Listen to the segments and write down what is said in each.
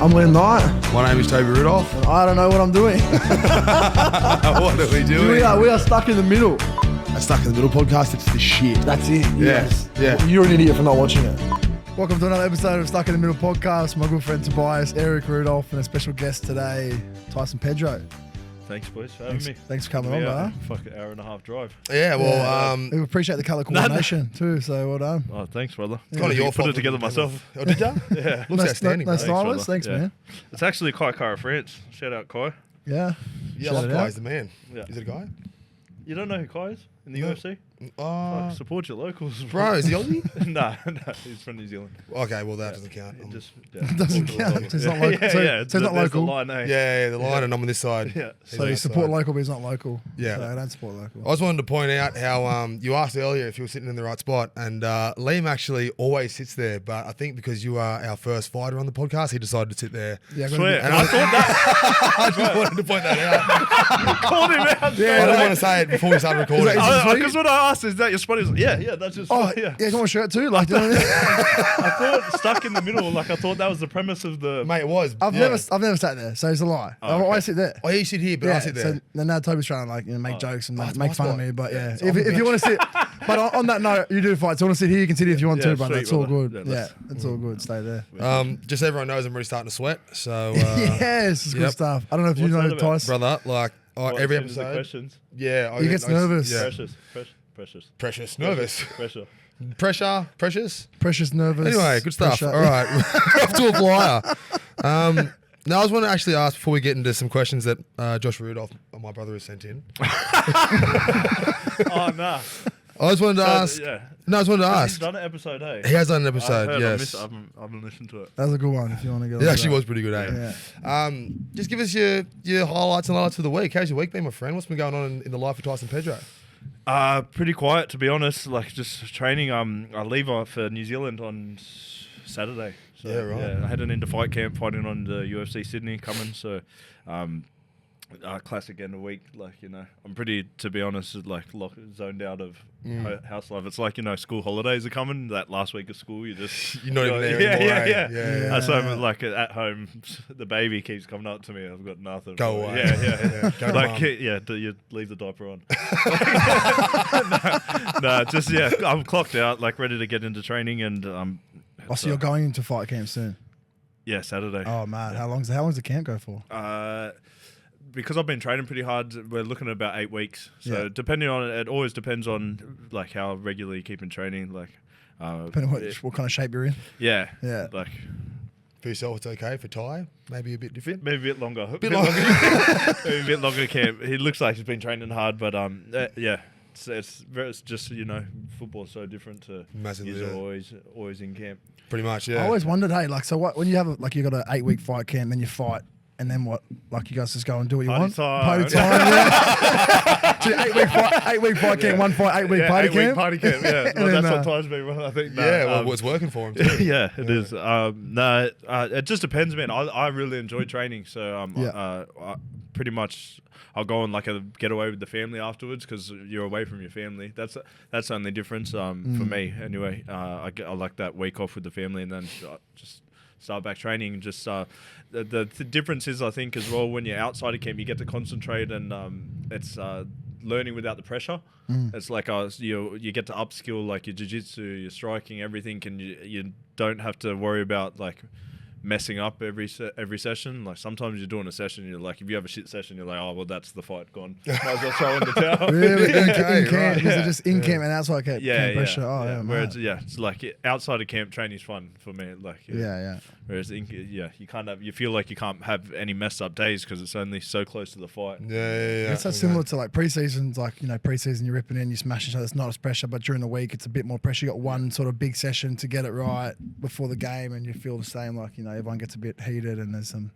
I'm Len Knight. My name is Toby Rudolf. I don't know what I'm doing. What are we doing? We are stuck in the middle. A Stuck in the Middle podcast. It's the shit. That's it. Yes. Yeah. You're an idiot for not watching it. Welcome to another episode of Stuck in the Middle podcast. My good friend Tobias, Eric Rudolf, and a special guest today, Tyson Pedro. Thanks, boys, for having me. Thanks for coming on, bro. Fuck an hour and a half drive. Yeah, well, We appreciate the colour coordination too, so well done. Oh, thanks, brother. it's kind of your Put fault. it together myself. Oh, did you? Yeah. Looks outstanding. No No, stylist, thanks, Yeah. man. It's actually Kai of France. Shout out Kai. Yeah. Yeah, I Shout love it Kai. out. He's the man. Yeah. Is it a guy? You don't know who Kai is in the UFC? Fuck, support your locals. Bro, is he Aussie? no, he's from New Zealand. Okay, well, that doesn't count. It just, Doesn't count. So it's not local. Yeah, So yeah. it's not There's the local. line, eh? Yeah, the line, and I'm on this side. Yeah. So you He's support outside. local, but he's not local. Yeah. So I don't support local. I just wanted to point out how you asked earlier if you were sitting in the right spot, and Liam actually always sits there, but I think because you are our first fighter on the podcast, he decided to sit there. Yeah, I Swear. gotta I thought that. I just wanted to point that out. Called him out. I didn't want to say it before we started recording. Is that- Because when I asked, is that your spot? He's like, yeah, that's just. Oh, yeah. yeah, you want a shirt too? Like, you know what I mean? I thought stuck in the middle. Like I thought that was the premise of the. Mate, it was. I've Yeah. never sat there, so it's a lie. I okay. always sit there. Oh, you sit here, but I sit there. So now Toby's trying to make jokes and it's make my fun of spot. me, but yeah. it's If on the you want to sit, but on that note, you do fight. So you want to sit here, you can sit here if you want Yeah, to, but sweet, that's all brother. good. Yeah, Yeah, let's- it's all good. Stay there. Just so everyone knows, I'm really starting to sweat. So, Yes, it's good yep. stuff. I don't know if you What's know that about? Tyson. brother, like Well, every as soon as the episode. questions. Yeah, He gets nervous. Yeah. Precious. Precious, nervous, Pressure. pressure, precious. Precious nervous. Anyway, good stuff. Pressure. All right, we're off to a flyer. Now I just want to actually ask before we get into some questions that Josh Rudolph, my brother, has sent in. Oh, nah. I just wanted to ask. Yeah. No, I just wanted to He's ask. done an episode, hey? He has done an I've episode. heard, Yes, I haven't listened to it. That was a good one. If you want to go. it actually was pretty good. Eh? Yeah. Just give us your highlights and highlights for the week. How's your week been, my friend? What's been going on in the life of Tyson Pedro? Pretty quiet, to be honest. Like, just training. I leave for New Zealand on Saturday. So, Yeah, right. Yeah, I had an into-fight camp fighting on the UFC Sydney coming, so... classic end of week, like, you know, I'm pretty, to be honest, like zoned out of house life. It's like, you know, school holidays are coming. That last week of school, you just You're not even there yeah, anymore. yeah, eh? yeah. So I'm like at home, the baby keeps coming up to me. I've got nothing. Go away. Yeah. Go to Like, mum. yeah, do you leave the diaper on? no, just I'm clocked out, like ready to get into training, and Oh, so you're going into fight camp soon? yeah, Saturday. Oh man, how long's the camp go for? Because I've been training pretty hard, we're looking at about 8 weeks. So Yeah. depending on it always depends on like how regularly you keep in training. Like, Depending on what kind of shape you're in. yeah, Yeah. like For yourself, it's okay. For Ty, maybe a bit different. maybe a bit longer. Bit longer. Maybe a bit longer camp. He looks like he's been training hard, but yeah. It's just, you know, football's so different to Massively, he's yeah. always in camp. Pretty much, I yeah. always wondered, hey, like, so what when you have you got an 8-week fight camp, then you fight, and then what? Like, you guys just go and do what you Party want? time. Party time. Yeah. So 8-week fight camp, one fight, 8-week party 8 week camp. party camp. Yeah, And well, then, that's what ties me. I think. Yeah, well, it's working for him too. Yeah, it is. It just depends, man. I really enjoy training, so I pretty much I'll go on like a getaway with the family afterwards because you're away from your family. That's the only difference for me anyway. I like that week off with the family and then just start back training. Just the difference is, I think, as well, when you're outside of camp, you get to concentrate and it's learning without the pressure. It's like you get to upskill like your jiu-jitsu, your striking, everything, and you don't have to worry about like messing up every session. Like sometimes you're doing a session, you're like, if you have a shit session, you're like, oh well, that's the fight gone. Might as well throw in the towel. Really? In Okay, camp? right. Is it just in camp and outside camp? Yeah, pressure? Oh, yeah, Whereas, mad. it's like outside of camp, training's fun for me. Like, Yeah. Whereas, you feel like you can't have any messed up days because it's only so close to the fight. Yeah. It's so similar to like pre-seasons, like, you know, pre-season you're ripping in, you smash each other, it's not as pressure, but during the week it's a bit more pressure. You got one sort of big session to get it right before the game and you feel the same, like, you know, everyone gets a bit heated and there's some,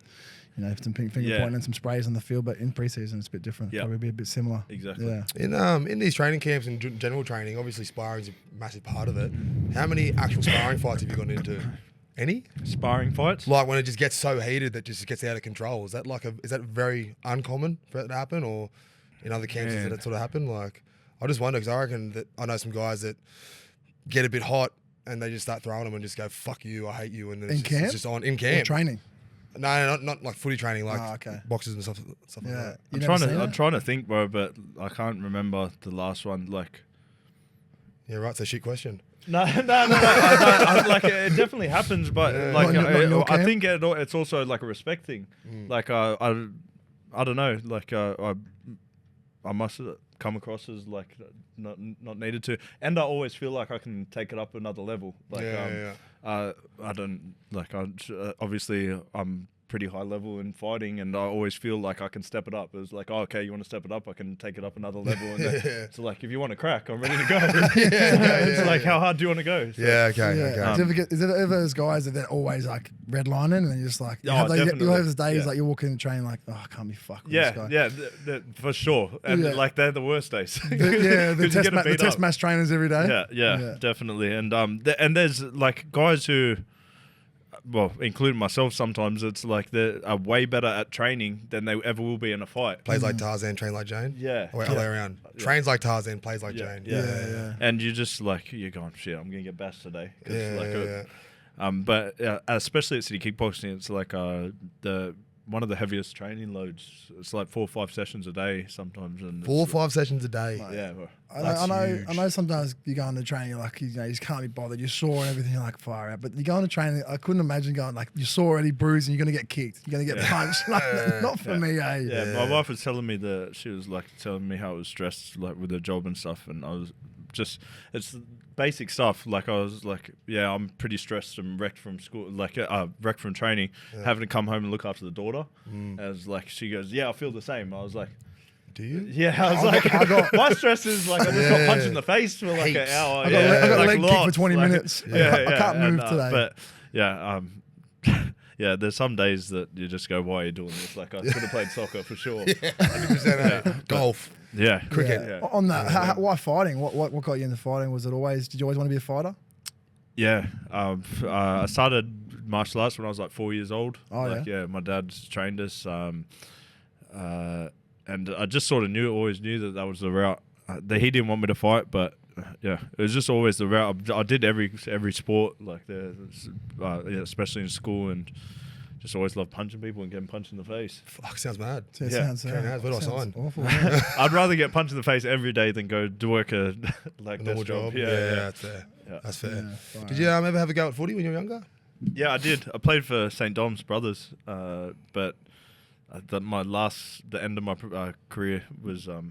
you know, some finger pointing and some sprays on the field, but in pre-season it's a bit different. Yeah. Probably be a bit similar. Exactly. Yeah. In these training camps and general training, obviously sparring is a massive part of it. How many actual sparring fights have you gone into? Any? Sparring fights? Like when it just gets so heated that it just gets out of control. Is that very uncommon for it to happen, or in other camps does that sort of happen? Like, I just wonder because I reckon that I know some guys that get a bit hot and they just start throwing them and just go, "Fuck you, I hate you," and then it's just on in camp. Or training. No, not like footy training, like okay. boxes and stuff like Yeah. that. I'm trying to think, bro, but I can't remember the last one. Like, Yeah, right. So shit question. no. Like it definitely happens, but Yeah. like Not in your I camp? think it's also like a respect thing. Like I don't know. Like I must come across as like not needed to, and I always feel like I can take it up another level. Like I don't like. Obviously I'm pretty high level in fighting, and I always feel like I can step it up. It's like, oh, okay, you want to step it up? I can take it up another level. And then, so like, if you want to crack, I'm ready to go. It's like, how hard do you want to go? So, Yeah, okay, Yeah. okay. Is there ever those guys that they're always like redlining and then you're just like, Oh, you'll definitely. have those days Yeah. like you're walking in the train like, oh, I can't be fucked with this guy. Yeah, for sure. And Yeah. like they're the worst days. The 'Cause you get the beat test up. match trainers every day. Yeah, definitely. And and there's like guys who, well, including myself, sometimes it's like they are way better at training than they ever will be in a fight. Plays like Tarzan, train like Jane. Yeah. Or other way around. Trains like Tarzan, plays like Jane. Yeah. And you just like, you're going, shit, I'm gonna get bashed today. 'Cause, Yeah, like, yeah. But especially at City Kickboxing, it's like one of the heaviest training loads. It's like 4 or 5 sessions a day sometimes. And 4 or 5 sessions a day. Yeah. Well, I know sometimes you go into training, you're like, you just can't be bothered. You're sore and everything, you're like, fire out. But you go into training, I couldn't imagine going like, you're sore already, bruised, and you're going to get kicked. You're going to get punched. Like, not for me, eh? Yeah, my wife was telling me she was like telling me how it was stressed like with her job and stuff, and I was just, it's basic stuff. Like I was like, yeah, I'm pretty stressed and wrecked from school, like wrecked from training, having to come home and look after the daughter. As like, she goes, yeah, I feel the same. I was like, Do you? yeah, I was like, my stress is like, I just got punched in the face for like an hour. I got a leg kick for lots, 20 like, minute. Yeah, I can't move today. But yeah, yeah, there's some days that you just go, why are you doing this? Like I could have played soccer for sure. 100%. Golf. Yeah. Cricket. Yeah. On that, why fighting? What got you into fighting? Did you always want to be a fighter? Yeah, I started martial arts when I was like 4 years old. Oh, like, yeah, my dad trained us, and I just sort of always knew that was the route. That he didn't want me to fight, but yeah, it was just always the route. I did every sport, like especially in school, and just always loved punching people and getting punched in the face. Fuck, sounds mad. Sounds Where do I sign? awful. I'd rather get punched in the face every day than go to work a like A normal desk job. job. Yeah, that's fair. Yeah. That's fair. Yeah, fine. Did you ever have a go at footy when you were younger? Yeah, I did. I played for St. Dom's Brothers, but the end of my career was I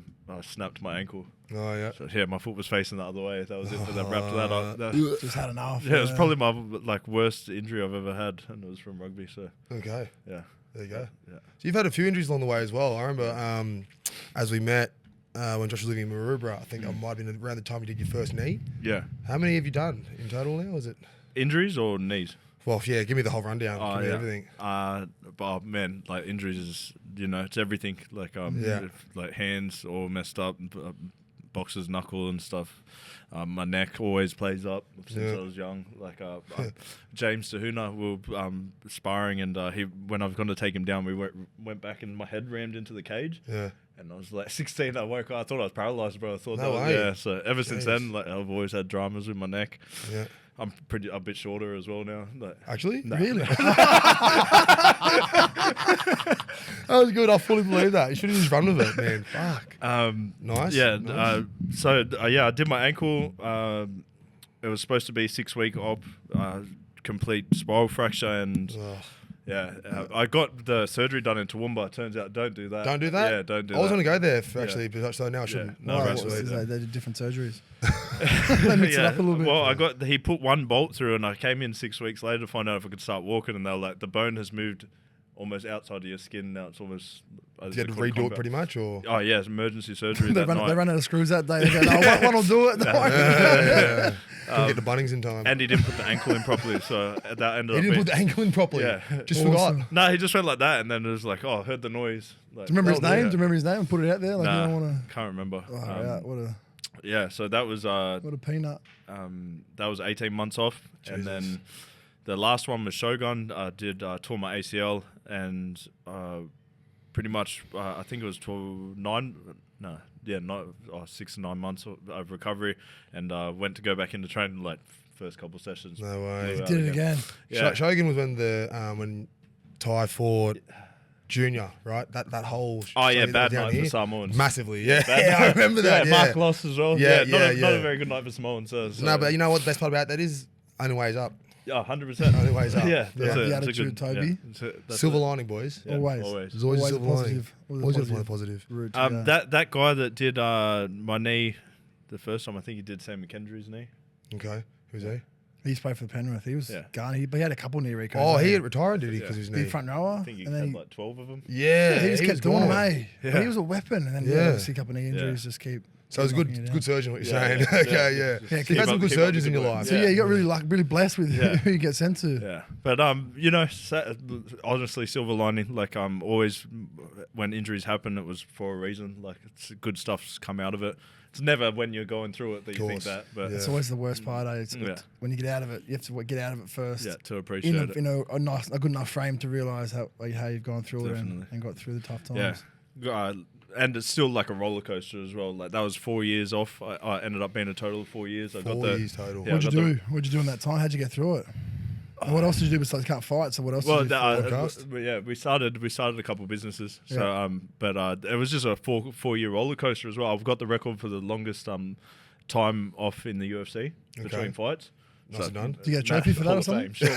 snapped my ankle. Oh, yeah. So yeah, my foot was facing the other way. That was it. That wrapped that up. Just had enough. Yeah, it was probably my like worst injury I've ever had, and it was from rugby. So Okay. yeah, There you go. yeah. So you've had a few injuries along the way as well. I remember as we met when Josh was living in Maroubra, I think I might have been around the time you did your first knee. Yeah. How many have you done in total now? Is it? Injuries or knees? Well, yeah, give me the whole rundown. Oh, Give me yeah. everything. But man, like injuries is it's everything. Like Yeah. like hands all messed up, boxer's knuckle and stuff. My neck always plays up since I was young. Like James Sahuna, we were sparring, and when I've gone to take him down, we went back, and my head rammed into the cage. Yeah. And I was like 16. I woke up. I thought I was paralyzed, bro. I thought No that was, way. yeah. So ever since then, like I've always had dramas with my neck. Yeah. I'm a bit shorter as well now. Like, Actually? No. Really? That was good. I fully believe that. You should have just run with it, man. Fuck. Nice. Yeah. Nice. I did my ankle. It was supposed to be 6-week op, complete spiral fracture, and I got the surgery done in Toowoomba. Turns out, don't do that. Don't do that? Yeah, don't do I was that. going to go there, actually, but so now I shouldn't. No, Why? rest What of was it. it? They did different surgeries. They mix it up a little bit. Well, he put one bolt through, and I came in 6 weeks later to find out if I could start walking, and they were like, the bone has moved almost outside of your skin. Now it's almost. Did you have to redo it pretty much, or? Oh yeah, it's emergency surgery. They that night. ran out of screws that day. They go, no, one will do it. Don't worry. Couldn't get the Bunnings in time. And he didn't put the ankle in properly, so that ended He up. didn't put the ankle in properly. Yeah. Just Awesome. forgot. No, he just went like that, and then it was like, oh, I heard the noise. Like, Do you remember his Oh, name? yeah. Do you remember his name? Put it out there. Like Nah, you don't want can't remember. to. Oh, yeah, what Yeah, so that was a peanut. that was 18 months off, and then the last one was Shogun. I tore my ACL, and pretty much I think it was 6 to 9 months of recovery, and went to go back into training like first couple sessions. No way. Blew out Did it again. Yeah. Shogun was when Ty fought Junior, right? That whole. Oh yeah, show bad down night here. for Samoans. Massively, yeah. Bad Yeah, I night. remember that. Yeah, Mark lost as well. Yeah, not a yeah. very good night for Samoans. So, No, but you know what? The best part about that is only ways up. yeah, 100%. Only ways up. Yeah, Yeah. that's The a attitude, Toby. Silver lining, boys. Yeah, Always. There's always a silver lining. positive. Always got to find a positive. Route, yeah. That guy that did my knee the first time, I think he did Sam McKendry's knee. Okay, who's he? He used to play for the Penrith. He was Yeah. gone. He had a couple knee recos. Oh, he eh? had retired, did he? Because Yeah. his He knee. front rower. I think he and had then like 12 of them. Yeah, he just kept doing them, eh? Yeah. But he was a weapon. And then Yeah. obviously a couple of knee injuries just keep. So it's keep good. knocking you Good down. surgeon, what you're Yeah, saying. yeah, Okay, yeah. yeah. Just You've keep had some up- good keep up surgeons the in your good life. work. So yeah, you got really blessed with Yeah. who you get sent to. Yeah, but you know, honestly, silver lining. Like always, when injuries happen, it was for a reason. Like it's good stuff's come out of it. It's never when you're going through it that you think Course. that. But Yeah. It's always the worst part. Eh? It's Yeah. when you get out of it, you have to get out of it first. yeah, to appreciate it. In a good enough frame to realize how you've gone through it Definitely. and got through the tough Yeah. times. And it's still like a roller coaster as well. Like that was 4 years off. I ended up being a total of 4 years. I got 4 the years total. Yeah, What'd you I got do? What'd you do in that time? How'd you get through it? And what else did you do besides can't fight? So what else? Well, did you do? Podcast? yeah, we started a couple of businesses. So, Yeah. but it was just a four-year roller coaster as well. I've got the record for the longest time off in the UFC between fights. Nice and done. Did you get a trophy for that Hall or of something? Fame, surely.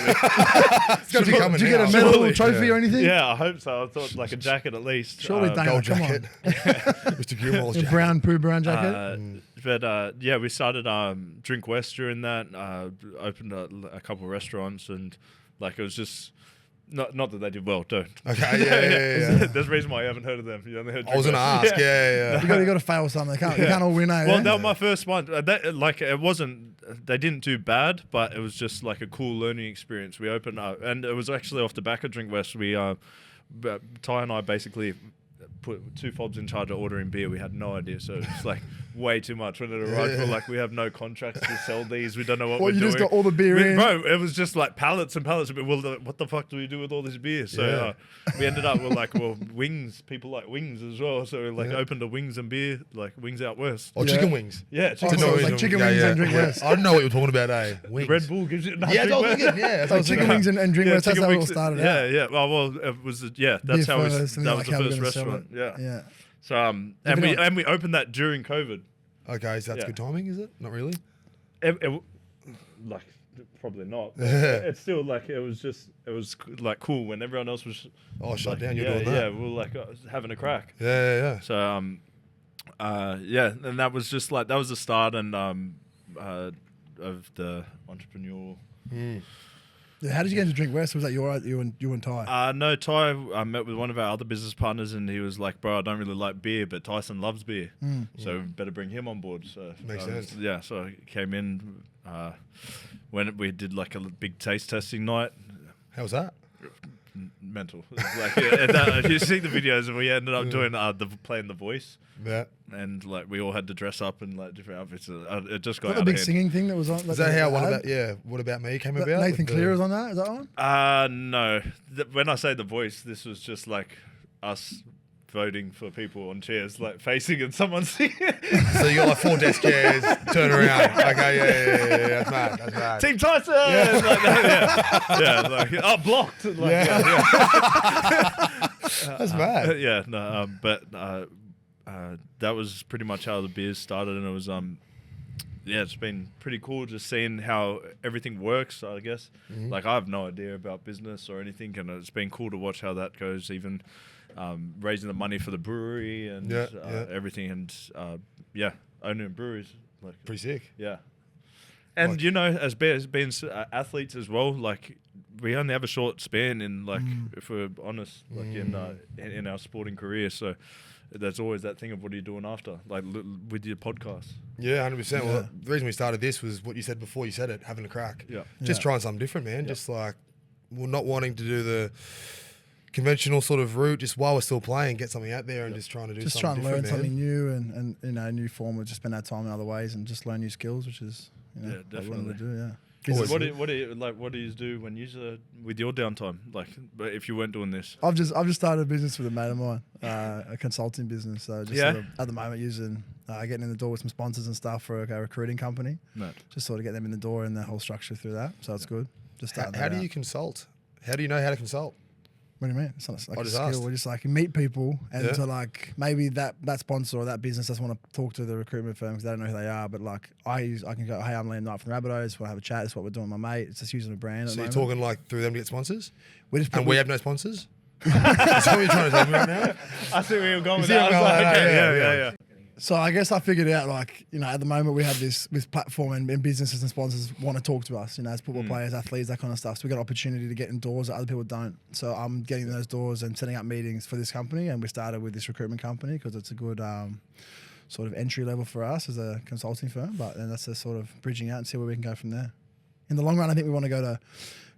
It's got to be coming Did you get a now. medal Surely. or trophy Yeah. or anything? Yeah, I hope so. I thought like a jacket at least. Surely, Dana, Gold come jacket. on. Mr. Gilmore's A jacket. brown jacket. But yeah, we started Drink West during that. Opened a couple of restaurants and like it was just not that they did well. Don't. Okay, yeah. There's a reason why I haven't heard of them. You only heard I was going to Drink West. ask, yeah. You got to fail something. You can't all win. Eh? Well, that was my first one. It wasn't. They didn't do bad, but it was just like a cool learning experience. We opened up, and it was actually off the back of Drink West. We Ty and I basically put 2 fobs in charge of ordering beer. We had no idea, so it's like way too much when it arrived. We're like, we have no contracts to sell these. We don't know what we're you doing. just got all the beer in. Bro, it was just like pallets and pallets. Well, what the fuck do we do with all this beer? So we ended up with like, well, wings. People like wings as well. So we like opened a wings and beer, like Wings Out West. Or chicken wings. Yeah, Oh, chicken so it was wings. like chicken wings and Drink West. I don't know what you're talking about, eh? Wings. Red Bull gives you Yeah, that's what I was thinking. Yeah, So chicken wings and Drink West. That's chicken how it all wings- started yeah, out. Yeah, well, it was that's Beer how first, and that then was like how the we're first gonna sell restaurant. it. Yeah. Yeah. So and we opened that during COVID. Okay, so that's Yeah. good timing, is it? Not really? Like probably not. But it's still like it was like cool when everyone else was Oh, shut like, down. You're yeah, doing that. yeah, we were like having a crack. Yeah. So yeah, and that was just like that was the start and of the entrepreneurial. Yeah, how did you get into Drink West? Was that you and Ty? No, Ty, I met with one of our other business partners and he was like, bro, I don't really like beer, but Tyson loves beer. So better bring him on board. So Makes sense. Yeah, so I came in when we did like a big taste testing night. How's that? Mental. Like, you see the videos and we ended up doing playing The Voice. Yeah. And like we all had to dress up in like different outfits. It just got Was that out the of big hand. singing thing that was on? Is that how What About Me came about? Nathan with Clear is on that? Is that on? No. When I say The Voice, this was just like us voting for people on chairs, like facing and someone singing. So you got like 4 desk chairs, turn around. Okay, yeah. That's mad. Team Tyson! Yeah. Like that, yeah, like, blocked. Like, That's mad. yeah, no, but that was pretty much how the beers started, and it was it's been pretty cool just seeing how everything works, I guess. Like I have no idea about business or anything, and it's been cool to watch how that goes, even raising the money for the brewery and everything, and owning breweries. Like, Pretty sick. yeah. And Like- you know, as being athletes as well, like we only have a short span in, like, if we're honest, like in our sporting career. So there's always that thing of what are you doing after, like with your podcast. Yeah, 100%. Yeah. Well, the reason we started this was what you said before you said it, having a crack. Yeah. Just trying something different, man. Just like, we're not wanting to do the conventional sort of route, just while we're still playing, get something out there and just trying to do Just something trying to learn different, something new and a new form of just spend that time in other ways and just learn new skills, which is Yeah, what we definitely. do. Yeah. Always. What do you do when you with your downtime? Like, but if you weren't doing this, I've just started a business with a mate of mine, a consulting business. So just sort of, at the moment using getting in the door with some sponsors and stuff for a recruiting company. no. Just sort of get them in the door and the whole structure through that. So it's good. Just starting How that do out. you consult? How do you know how to consult? What do you mean? It's not like I a just skill. asked. We're just like, you meet people and Yeah. to like, maybe that sponsor or that business doesn't want to talk to the recruitment firm because they don't know who they are. But like, I can go, hey, I'm Liam Knight from the Rabbitohs. Want to have a chat? That's what we're doing with my mate. It's just using a brand. So you're talking like through them to get sponsors? We just And we have no sponsors? That's what you're trying to tell me right now? I see where you're going with see where that. I I'm was going like, with that, okay, yeah. So I guess I figured out, like, you know, at the moment we have this platform and businesses and sponsors want to talk to us, you know, as football players, athletes, that kind of stuff. So we got opportunity to get in doors that other people don't. So I'm getting those doors and setting up meetings for this company. And we started with this recruitment company because it's a good sort of entry level for us as a consulting firm. But then that's just sort of bridging out and see where we can go from there. In the long run, I think we want to go to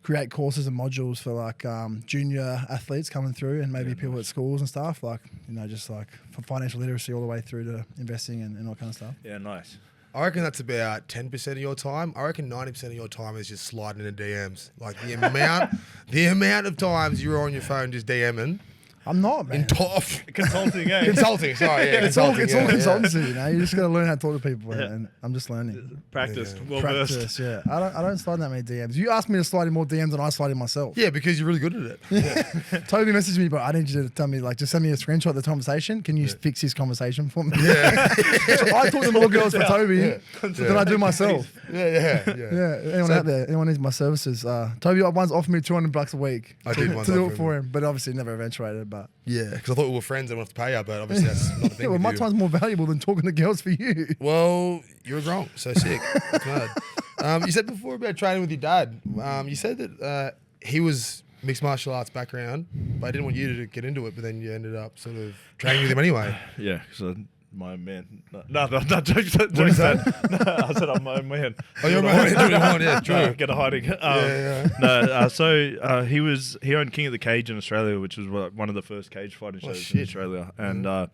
create courses and modules for like junior athletes coming through and maybe people at schools and stuff, like, you know, just like from financial literacy all the way through to investing and all kind of stuff. Yeah, nice. I reckon that's about 10% of your time. I reckon 90% of your time is just sliding into DMs. Like the amount of times you're on your phone just DMing. I'm not, man. In top Consulting, eh? consulting. Sorry, yeah, It's all consulting, yeah. consultancy, you know. You just got to learn how to talk to people, Yeah. and I'm just learning. Practiced, well Practice, versed. yeah. I don't slide that many DMs. You asked me to slide in more DMs than I slide in myself. Yeah, because you're really good at it. Toby messaged me, but I need you to tell me, like, just send me a screenshot of the conversation. Can you fix his conversation for me? Yeah. So I talk to more girls for Toby than I do myself. Yeah. Yeah, anyone out there, anyone needs my services? Toby once offered me $200 a week I to, did once to do offer it for him, but obviously never eventuated. But Yeah, because I thought we were friends and I wanted to pay you, but obviously that's not the thing. yeah, well, with my you. time's more valuable than talking to girls for you. Well, you're wrong. So sick. That's mad. You said before about training with your dad. You said that he was mixed martial arts background, but I didn't want you to get into it, but then you ended up sort of training with him anyway. Yeah, so my man. No, jokes. What is that? No, I said I'm my own man. Oh, you're my man. Yeah, true. No, get a hiding. Yeah. So he owned King of the Cage in Australia, which was one of the first cage fighting shows in shit. Australia, and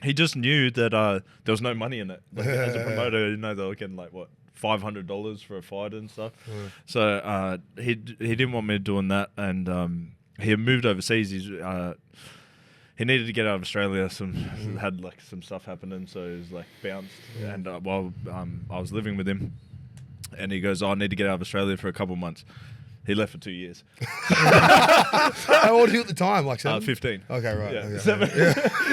he just knew that there was no money in it. Like, as a promoter, you know, they were getting like what $500 for a fight and stuff. So he didn't want me doing that, and he had moved overseas. He needed to get out of Australia. Had like some stuff happening, so he was like bounced. And while I was living with him, and he goes, "I need to get out of Australia for a couple of months." He left for 2 years. How old were you at the time? Like 7? 15. Okay, right. Yeah. Okay. 7.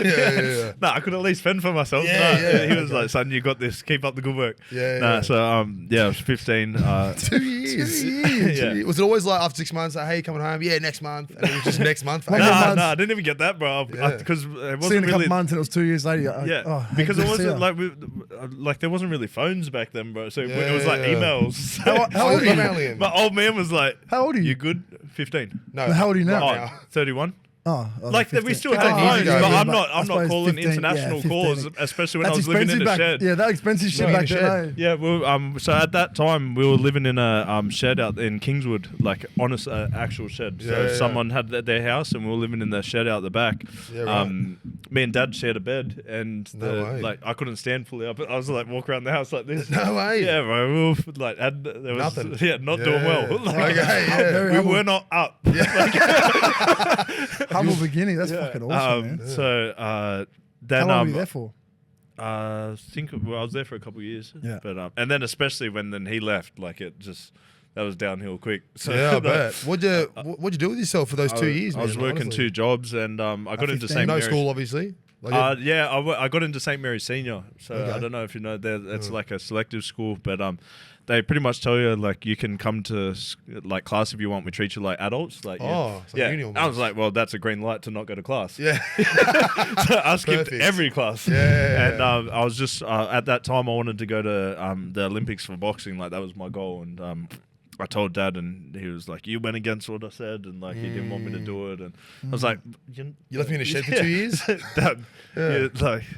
Yeah. No, I could at least fend for myself. He was like, "Son, you got this. Keep up the good work." Yeah. So I was 15. 2 years. 2 years. Yeah. Was it always like after 6 months, like, hey, coming home? Yeah, next month. And it was just next month. Well, No, months. I didn't even get that, bro. Yeah. Because it See in wasn't a couple really. months and it was 2 years later. You're like, Yeah, oh, hey, because good it to see wasn't ya. like there wasn't really phones back then, bro. So Yeah, it was like yeah. emails. How old are you? Emailing him. My old man was like, How old are you? You good? 15. No. How old are you now? Right 31. Oh, I was Like 15. we still Oh, had years phones, ago, but yeah, I'm I not suppose calling 15, international 15. calls, especially when That's I was living in expensive the back. shed. Yeah, that expensive shit Living back in a then. shed. eh? Yeah, well, so at that time we were living in a shed out in Kingswood, like honest actual shed. So Yeah. someone had their house, and we were living in the shed out the back. Yeah, right. Me and Dad shared a bed, and No way. like I couldn't stand fully up. I was like walk around the house like this. No way. Yeah, bro. We were like there was Nothing. Yeah, not doing well. Like, Okay, yeah. Very we humble. were not up. Humble beginning. That's fucking awesome, man. So then How long were you there for? I think I was there for a couple of years. Yeah. But and then especially when then he left, like it just that was downhill quick. So Yeah, I bet. What'd you do with yourself for those 2 years? I was man, working honestly? 2 jobs, and I got into 15. St. No Mary's. school, obviously. Like, Yeah, I got into St. Mary's Senior. So Okay. I don't know if you know it's like a selective school, but they pretty much tell you like you can come to like class if you want. We treat you like adults. Like Oh, it's like uni I almost. was like, well, that's a green light to not go to class. yeah. So I skipped Perfect. every class. Yeah. And I was just at that time I wanted to go to the Olympics for boxing. Like that was my goal. And I told Dad, and he was like, "You went against what I said," and like he didn't want me to do it. And I was like, You left me in a shed for 2 years? Dad, Yeah.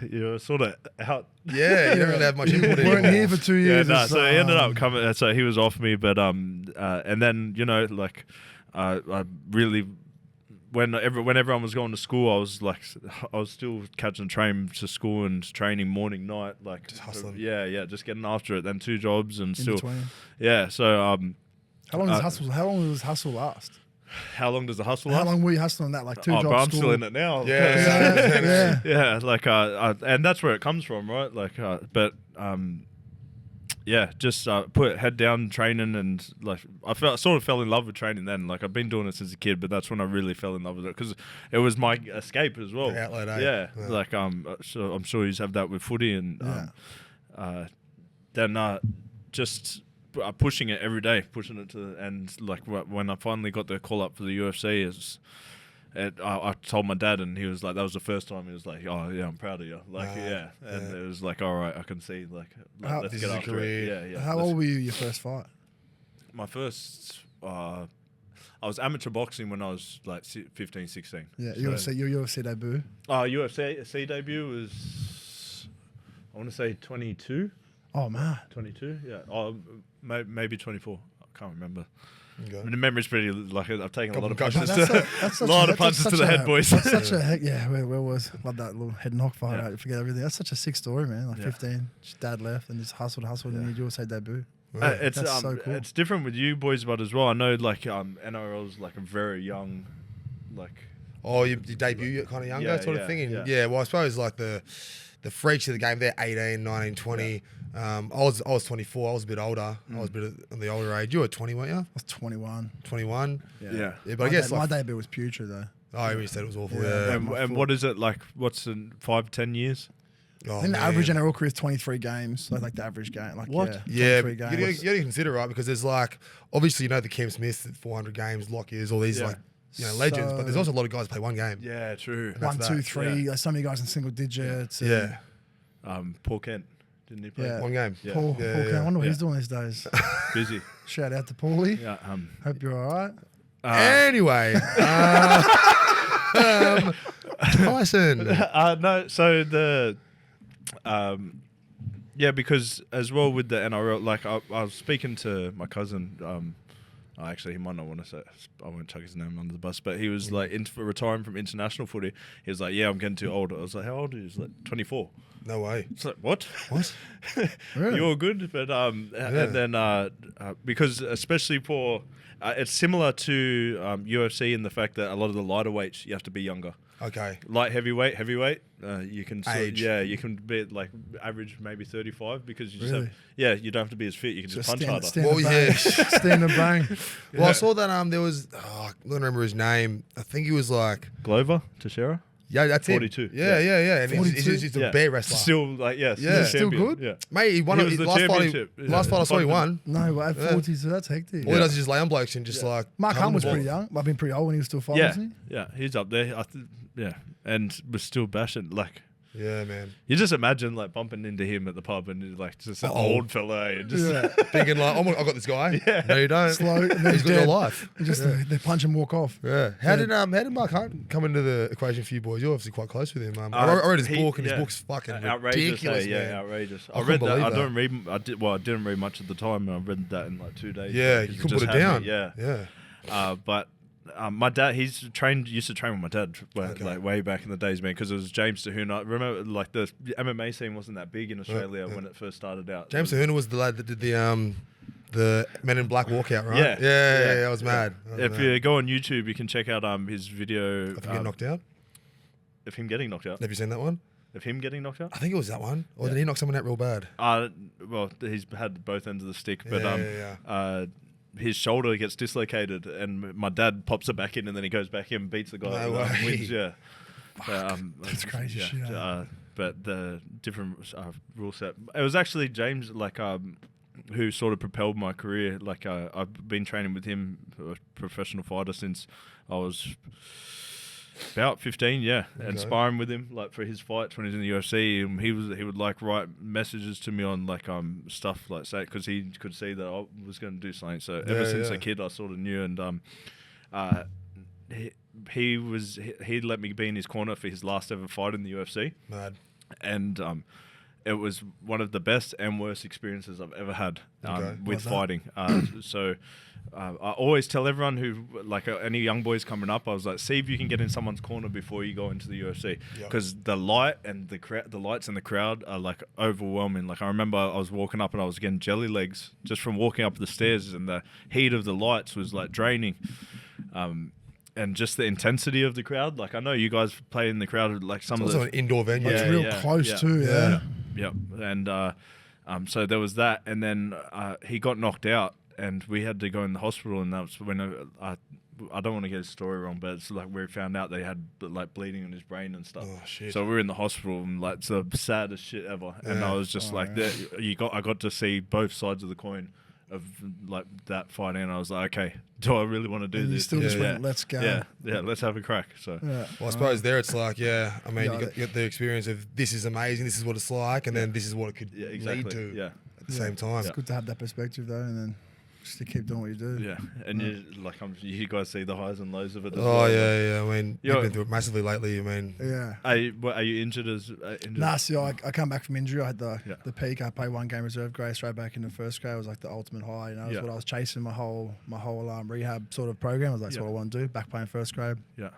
you're sort of out. Yeah, you don't really have much input You weren't anymore. here for 2 Yeah, years. no. It's, So he ended up coming. So he was off me, but and then I really. Whenever everyone was going to school, I was still catching train to school and training morning, night, like Just hustling. Yeah, just getting after it. Then 2 jobs and in still, between. yeah. So How long does hustle last? how long does the hustle How last? long were you hustling that? Like 2 jobs. But I'm school? still in it now. Yeah. Yeah. Yeah, like and that's where it comes from, right? Like, but yeah, just put head down training, and like I sort of fell in love with training then. Like I've been doing it since a kid, but that's when I really fell in love with it because it was my escape as well. Your outlet, eh? Yeah, Yeah. like so I'm sure you have that with footy, and then just pushing it every day, pushing it to, and like when I finally got the call up for the UFC, I told my dad, and he was like, that was the first time he was like, oh yeah, I'm proud of you, like yeah, and it was like, all right, I can see like let's this get is a after career. it. Yeah. How old were you your first fight? My first, I was amateur boxing when I was like 15, 16. Yeah, So, your UFC debut. UFC debut was, I want to say 22. Oh man. 22, yeah. Maybe 24. I can't remember. Okay. I mean, the memory's pretty, like, I've taken a lot of Couple punches. That's A lot of punches to the head, boys. That's such a heck. Yeah, where was love that little head knock fight? Yeah. I forget everything. That's such a sick story, man. Like Yeah. 15, just dad left and just hustled, and you USA debut. It's That's so cool. It's different with you boys, but as well, I know like NRL's like a very young, like. Oh, you debut kind of younger sort of thing. And well, I suppose like the freaks of the game, they're 18, 19, 20. Yeah. I was 24. I was a bit older. I was a bit on the older age. You were 20, weren't you? I was 21. 21. Yeah. But I guess my like, debut was putrid though. oh, you said it was awful. Yeah. Yeah. And what is it like? What's in 5-10 years? Oh, I think the man. average NRL career is 23 games. So like the average game. Like What? Yeah, 23 but you games. got to consider, right? Because there's like, obviously, the Cam Smiths at 400 games, Lockyers, all these Yeah. like, legends. But So- there's also a lot of guys that play one game. Yeah, true. One, that's two, that, three. Like so many guys in single digits. and Yeah. Paul Kent, didn't he play? Yeah. One game. Yeah. Paul, Yeah, Paul yeah. Kent, I wonder what Yeah. he's doing these days. Busy. Shout out to Paulie. Yeah. Hope you're all right. Anyway, Tyson. No, so the, yeah, because as well with the NRL, like I was speaking to my cousin. Actually, he might not want to say. I won't chuck his name under the bus, but he was like retiring from international footy. He was like, "Yeah, I'm getting too old." I was like, "How old are you?" He's like, 24. No way. It's like, what? What? Really? You're good, but and then because especially for it's similar to UFC in the fact that a lot of the lighter weights you have to be younger. Okay. Light heavyweight, you can Age. you can be like average maybe 35 because you just Really? you don't have to be as fit. You can just punch harder. Stand Well, and bang. yeah. Stand and bang. Well, I saw that there was I don't remember his name. I think he was like Glover, Teixeira, that's him. 42. Yeah. And he's 42? just a bear wrestler. Still like Yeah. Still champion. good? Yeah. Mate, he won He it. was the Last fight, championship. last fight I saw he won. No, but at 40, so that's hectic. All he does is just lay on blokes and just like. Mark come Hunt was to the pretty ball. young. I've been pretty old when he was still fighting, Yeah, wasn't yeah, he's up there. And was still bashing like. Yeah, man. You just imagine like bumping into him at the pub and he's like just an Oh. old fella and he? just Yeah. Thinking like, I got this guy. No, you don't. Slow. And then He's got dead. your life. Just they punch and walk off. Yeah. How did Mark Hunt come into the equation for you boys? You're obviously quite close with him. I read his book, and his book's fucking ridiculous, man. outrageous. I I read couldn't that. I believe don't read. I didn't read much at the time, and I read that in like 2 days. Yeah, because you it couldn't just put it had down. me, Yeah. But my dad, used to train with my dad, like way back in the days, man. Because it was James Sahuna. I remember, like the MMA scene wasn't that big in Australia when it first started out. James Sahuna was the lad that did the Men in Black walkout, right? Yeah. Yeah. I was mad. If you go on YouTube, you can check out his video If you get knocked out. of him getting knocked out. Have you seen that one? Of him getting knocked out. I think it was that one. Or Yeah. did he knock someone out real bad? Well, he's had both ends of the stick, but Yeah. his shoulder gets dislocated, and my dad pops it back in, and then he goes back in, beats the guy, No and way. wins. Yeah, That's crazy shit, eh? But the different rule set. It was actually James, like who sort of propelled my career. Like I've been training with him, a professional fighter, since I was about 15, and sparring with him like for his fights when he was in the UFC, and he would like write messages to me on like stuff like that because he could see that I was going to do something. So ever since a kid, I sort of knew, and he let me be in his corner for his last ever fight in the UFC, Mad. and it was one of the best and worst experiences I've ever had with fighting. So I always tell everyone who, like any young boys coming up, I was like, see if you can get in someone's corner before you go into the UFC, because the light and the lights in the crowd are like overwhelming. Like I remember I was walking up and I was getting jelly legs just from walking up the stairs, and the heat of the lights was like draining. And just the intensity of the crowd. Like I know you guys play in the crowd, like some It's of also the an indoor venue. It's real close too, yeah. Yep. And So there was that, and then he got knocked out, and we had to go in the hospital, and that was when I don't want to get his story wrong, but it's like we found out they had like bleeding in his brain and stuff. Oh shit! So we were in the hospital, and like it's the saddest shit ever. And I was just like, I got to see both sides of the coin of like that fighting, and I was like, okay, do I really want to do And this? you still just went, let's go. Yeah, let's have a crack. So Well, I suppose there it's like, I mean, you got the experience of this is amazing, this is what it's like, and then this is what it could lead to at the same time. It's good to have that perspective though, and then just to keep doing what you do. Yeah, and you guys see the highs and lows of it. As Oh well. yeah. I mean, you've been through it massively lately. I mean, Yeah. Are you injured as? Injured? Nah, see, I come back from injury. I had the peak. I played 1 game reserve grade straight back into first grade. It was like the ultimate high. You know, it was what I was chasing my whole rehab sort of program. I was like, that's what I want to do. Back playing first grade. Yeah.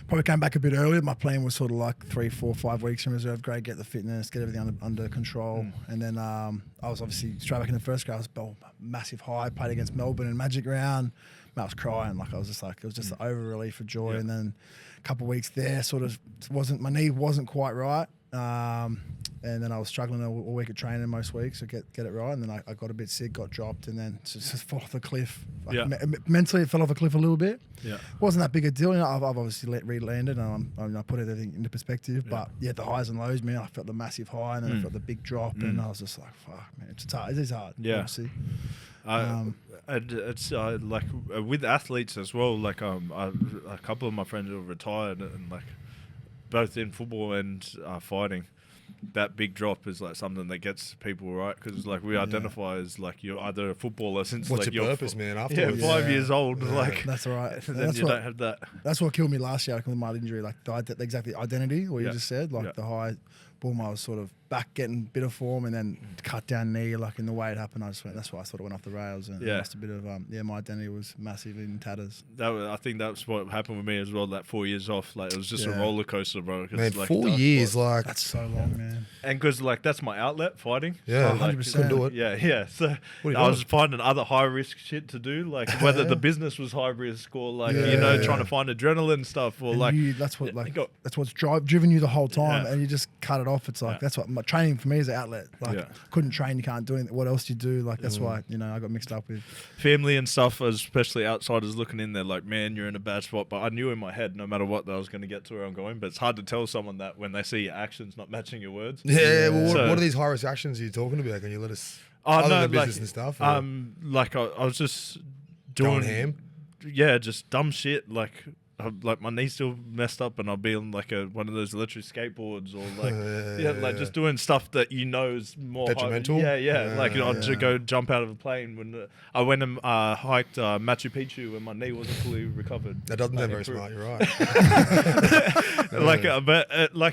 Probably came back a bit earlier. My plan was sort of like 3, 4, 5 weeks in reserve grade, get the fitness, get everything under control. And then I was obviously straight back in the first grade. I was massive high, played against Melbourne in Magic Round. I was crying. Like I was just like, it was just the over relief of joy. And then a couple of weeks there, sort of my knee wasn't quite right. And then I was struggling all week at training most weeks to get it right. And then I got a bit sick, got dropped, and then just fell off the cliff. Mentally, it fell off a cliff a little bit. Yeah, wasn't that big a deal. You know, I've obviously re-landed, and I put everything into perspective. But the highs and lows, man. I felt the massive high, and then I felt the big drop, and I was just like, "Fuck, man, it's hard. It is hard." Yeah. Obviously. It's like with athletes as well. Like a couple of my friends who are retired, and like both in football and fighting. That big drop is like something that gets people right, because like we identify as like you're either a footballer since what's like your you're purpose, man? Afterwards, 5 years old, like that's right. then you don't have that. That's what killed me last year with my injury, like the exactly identity. What you just said, like the high. Boom, I was sort of back getting a bit of form, and then cut down knee, like in the way it happened. That's why I sort of went off the rails, and lost a bit of my identity was massively in tatters. I think that's what happened with me as well. That 4 years off, like it was just a roller coaster, bro. Man, like 4 years, like that's so long, man. And because like that's my outlet, fighting. Yeah, 100%. Couldn't do it. Yeah. So I was finding other high risk shit to do, like whether the business was high risk or like trying to find adrenaline stuff, or and that's what's driven you the whole time, and you just cut it off. It's like that's what my training for me is an outlet. Like couldn't train, you can't do anything. What else do you do? Like that's why I got mixed up with family and stuff, especially outsiders looking in. They're like, man, you're in a bad spot. But I knew in my head, no matter what, that I was going to get to where I'm going. But it's hard to tell someone that when they see your actions not matching your words. Yeah. Well, what are these high risk actions you're talking about? Can you let us? Other than business and stuff. Like I was just doing going ham. Yeah, just dumb shit. Like my knee's still messed up, and I'll be on like one of those electric skateboards, or like like just doing stuff that is more detrimental. Like to go jump out of a plane when I went and hiked Machu Picchu when my knee wasn't fully recovered. That doesn't sound very smart. You're right.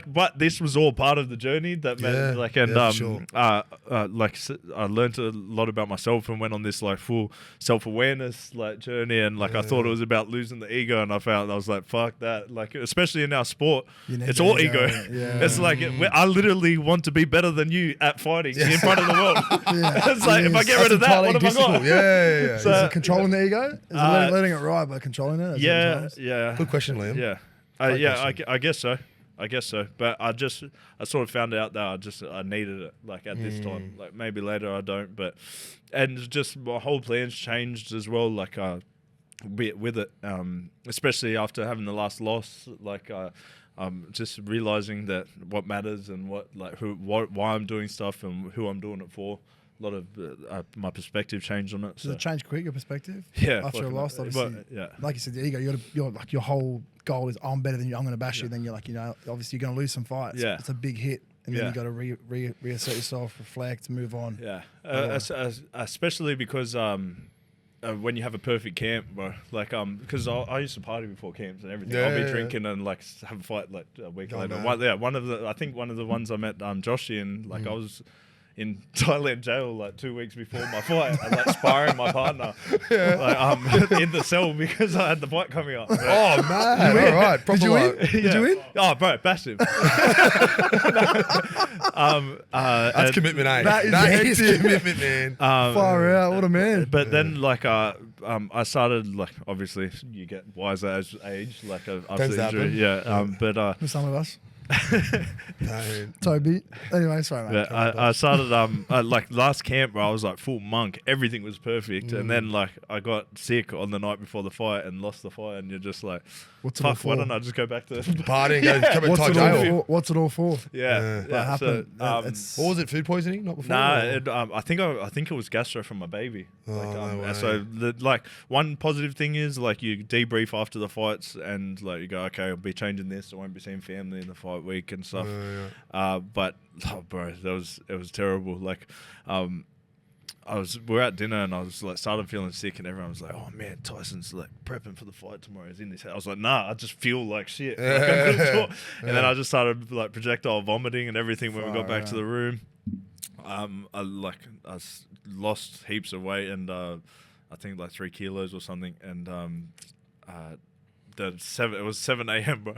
But this was all part of the journey that I learned a lot about myself and went on this like full self-awareness like journey, and like I thought it was about losing the ego, and I found I was like, fuck that. Like, especially in our sport, it's all ego. It's like, I literally want to be better than you at fighting in front of the world. It's like, if I get rid of that, what have I got? Yeah. So, is it controlling the ego? Is it letting it ride, but controlling it? Yeah. Good question, Liam. Yeah. I guess so. But I sort of found out that I needed it, like at this time. Like maybe later I don't, and just my whole plans changed as well. Like, with it, especially after having the last loss, like just realizing that what matters and why I'm doing stuff and who I'm doing it for. A lot of my perspective changed on it. Does it change quick, your perspective? Yeah. After a loss, obviously. Like you said, the ego. You're like your whole goal is I'm better than you. I'm going to bash you. Then you're like obviously you're going to lose some fights. Yeah. It's a big hit. And then you got to reassert yourself, reflect, move on. Yeah. Especially because when you have a perfect camp, bro, like because I used to party before camps and everything. I'll be drinking and like have a fight like a week later. One of the ones I met Joshy in, like I was in Thailand jail like 2 weeks before my fight, and like sparring my partner like in the cell because I had the fight coming up. Right? Oh man, all right. Did you win? Did you win? Oh, bro, bashed him. That's commitment, eh? That is commitment, man. Far out, what a man. But then like I started, like, obviously you get wiser as age, like after the injury. Yeah. But for some of us. Toby. Anyway, sorry, mate. But I started like last camp where I was like full monk. Everything was perfect, and then like I got sick on the night before the fight and lost the fight, and you're just like, What's it all fuck, why for? don't I just go back to Partying, go come and What's tie it, all jail. for? What's it all for? Yeah, What yeah. happened? So, It's- What was it? Food poisoning? Not before. nah, or- I think it was gastro from my baby. no way. So like one positive thing is like you debrief after the fights and like you go, okay, I'll be changing this. I won't be seeing family in the fight week and stuff. But bro, it was terrible. Like, we're at dinner and I was like started feeling sick and everyone was like, oh man, Tyson's like prepping for the fight tomorrow. He's in this. I was like, nah, I just feel like shit. Like, I couldn't talk. And then I just started like projectile vomiting and everything when we got back to the room. I lost heaps of weight and I think like 3 kilos or something. And it was 7 a.m. bro.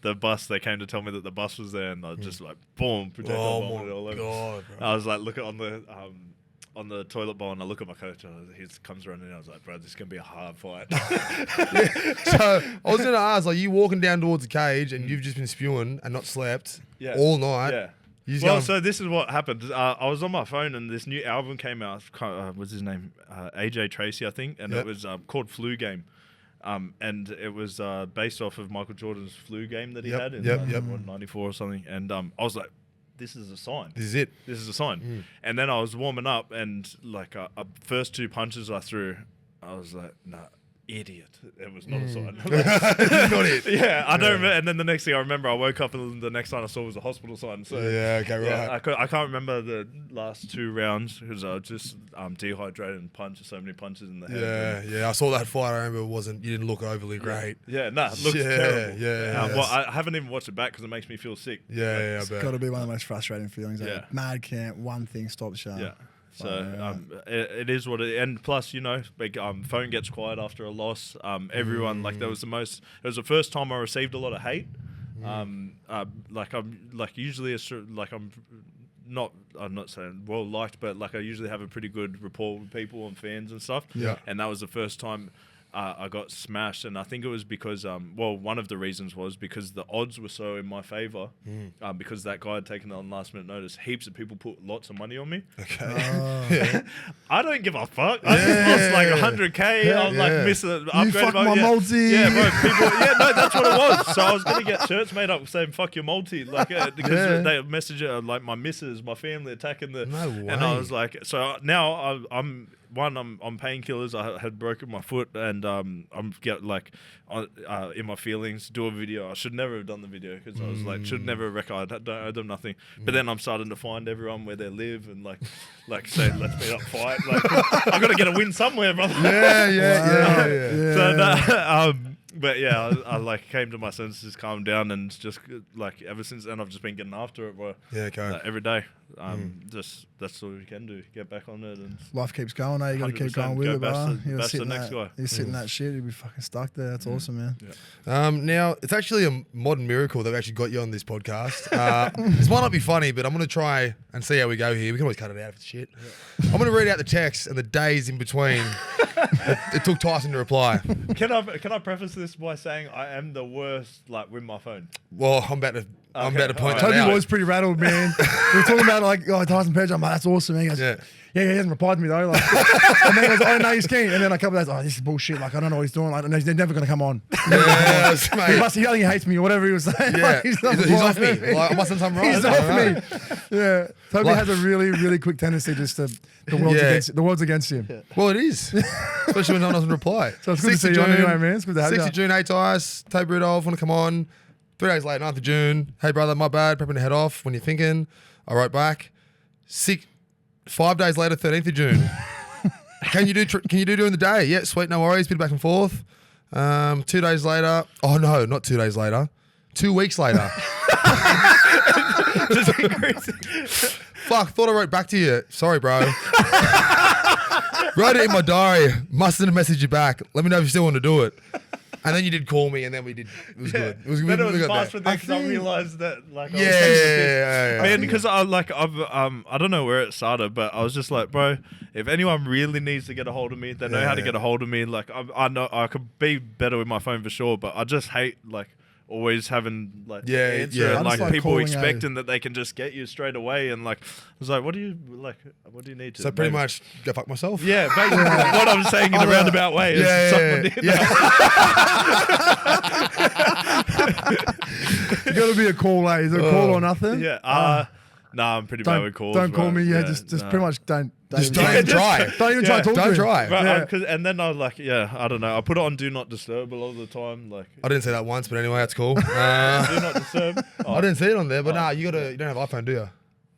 The bus, they came to tell me that the bus was there, and I just like boom, projectile vomited all over. God, bro. I was like, look at on the toilet bowl, and I look at my coach, and he comes running in. I was like, bro, this is gonna be a hard fight. So I was gonna ask, like, you walking down towards the cage and you've just been spewing and not slept all night. Yeah. You just Well, going- so this is what happened. I was on my phone, and this new album came out. What's his name? AJ Tracy, I think, and it was called Flu Game. And it was based off of Michael Jordan's flu game that he had in 94 or something. And I was like, this is a sign. This is it. This is a sign. And then I was warming up, and like first 2 punches I threw, I was like, nah, idiot. It was not a sign. Not it. Yeah, I don't remember. And then the next thing I remember, I woke up and the next sign I saw was a hospital sign. So Yeah, okay, right. I can't remember the last 2 rounds because I was just dehydrated and punched so many punches in the head. Yeah, I saw that fight. I remember you didn't look overly great. Yeah, nah, it looks Yeah, terrible. yeah, Well, I haven't even watched it back because it makes me feel sick. Yeah, I It's bet. got to be one of the most frustrating feelings. Yeah. Like, mad camp, one thing stops you. Yeah. So it is what it, and plus, you know, phone gets quiet after a loss. Everyone like it was the first time I received a lot of hate. I'm usually I'm not saying well liked, but like I usually have a pretty good rapport with people and fans and stuff. Yeah. And that was the first time I got smashed, and I think it was because one of the reasons was because the odds were so in my favor, because that guy had taken on last minute notice. Heaps of people put lots of money on me. Okay. I don't give a fuck. I just lost like 100K. I was like, miss it. You fuck my multi. Yeah, bro. People. Yeah, no, that's what it was. So I was gonna get shirts made up saying "fuck your multi," like because they message like my missus, my family attacking the. No way. And I was like, so now I'm on painkillers. I had broken my foot, and I'm in my feelings. Do a video. I should never have done the video because I was like, should never have record. I don't owe them nothing. But then I'm starting to find everyone where they live and like say, let's meet up, fight. Like I got to get a win somewhere, brother. Yeah. So but yeah, I like came to my senses, calmed down, and just like ever since then I've just been getting after it, bro. Yeah, okay. Every day. Just that's all you can do. Get back on it, and Life keeps going, eh? You got to keep 100% going with go it, bro. bash the next guy. You're sitting that shit, you'll be fucking stuck there. That's awesome, man. Yeah. Now, it's actually a modern miracle that we actually got you on this podcast. This might not be funny, but I'm going to try and see how we go here. We can always cut it out if it's shit. I'm going to read out the text and the days in between it took Tyson to reply. Can I preface this by saying I am the worst like with my phone. Well, I'm about to point that Toby out. was pretty rattled, man. We were talking about like, Tyson Pedro. I'm like, that's awesome. He goes, Yeah. yeah, he hasn't replied to me though. Like, and then he goes, oh no, he's keen. And then a couple of days, this is bullshit. Like, I don't know what he's doing. Like, no, he's never gonna come on. Yes, He mate. must. He think he hates me or whatever he was saying. Yeah. Like, he's Off me. Like, I must have done something wrong. He's I off don't me. know. Yeah. Toby Like- has a really, really quick tendency just to the world's against him. Well, it is. Especially when no one doesn't reply. So it's good to see you on anyway, man. It's good to have 6th you. of June, hey, Tice. Toby Rudolf, want to come on. 3 days later, 9th of June. Hey, brother, my bad. Prepping to head off. When you're thinking. I wrote back. 5 days later, 13th of June. Can you do during the day? Yeah, sweet, no worries. Bit back and forth. 2 days later. Oh, no, not 2 days later. 2 weeks later. Just increasing. Fuck, thought I wrote back to you. Sorry, bro. Wrote it in my diary. Mustn't have messaged you back. Let me know if you still want to do it. And then you did call me, and then we did. It was good. It was But it we was got fast there. with that because I realized that like I was Yeah. Man, because I don't know where it started, but I was just like, bro, if anyone really needs to get a hold of me, they know how to get a hold of me. Like I know I could be better with my phone for sure, but I just hate like always having like Yeah, answer yeah. and I like just like people calling expecting that they can just get you straight away. And like, I was like, what do you need to? So pretty maybe- much go fuck myself. Yeah, basically what I'm saying in a roundabout way is Yeah, suck yeah, my dick. You got to be a call, Is it a call or nothing? Yeah. Nah, I'm pretty bad with calls. Don't call bro. me. Yeah, just nah. pretty much don't. Just don't even try. Don't even try to talk to Don't him. try. Right, Yeah. and then I was like, I don't know. I put it on Do Not Disturb a lot of the time. Like, I didn't say that once, but anyway, that's cool. Do Not Disturb. I didn't see it on there, but nah, you don't have iPhone, do you?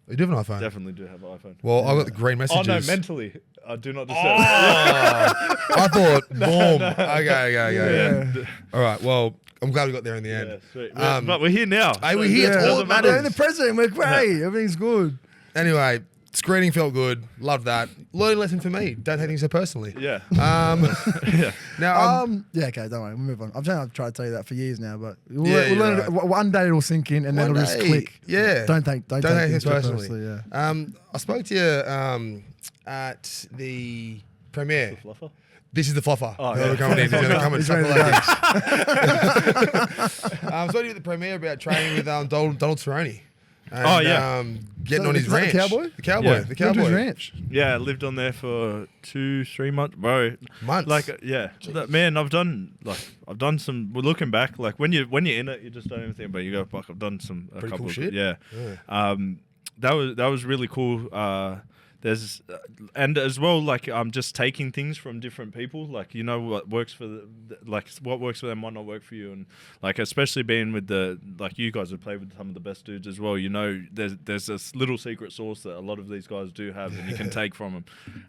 You do have an iPhone. Definitely do have an iPhone. Well, I got the green Oh messages. no, mentally, I Do Not Disturb. I thought, boom. Okay. Yeah. All right. Well, I'm glad we got there in the end. Yeah, sweet. But we're here now. Hey, we're here. Yeah. It's all that matters. We're in the president. We're great. Everything's good. Anyway, screening felt good. Loved that. Learning lesson for me. Don't take things so personally. Yeah. Yeah. Now, Yeah, okay, don't worry. We'll move on. I've tried to tell you that for years now, but we'll Yeah, learn you're it. One day it'll sink in, and then One it'll just day. click. Yeah. Don't take things too personally. Yeah. I spoke to you at the premiere. Fluffer? This is the fluffer. Oh, Who's yeah. coming in. He's going to come and He's chuckle ready to at things. I was talking at the premiere about training with Donald Cerrone. And, Oh, yeah. Getting So on his is that the ranch. Cowboy? The Cowboy. Yeah. The Go to his Cowboy. ranch. Yeah, I lived on there for 2-3 months, bro. Months. Like, yeah, man, I've done some. We're looking back, like when you're in it, you just don't even think about it. You go, fuck, I've done a Pretty couple cool of shit. yeah. That was really cool. There's and as well, like I'm just taking things from different people. Like, you know, what works for what works for them might not work for you, and like especially being with you guys have played with some of the best dudes as well. You know, there's this little secret sauce that a lot of these guys do have, and you can take from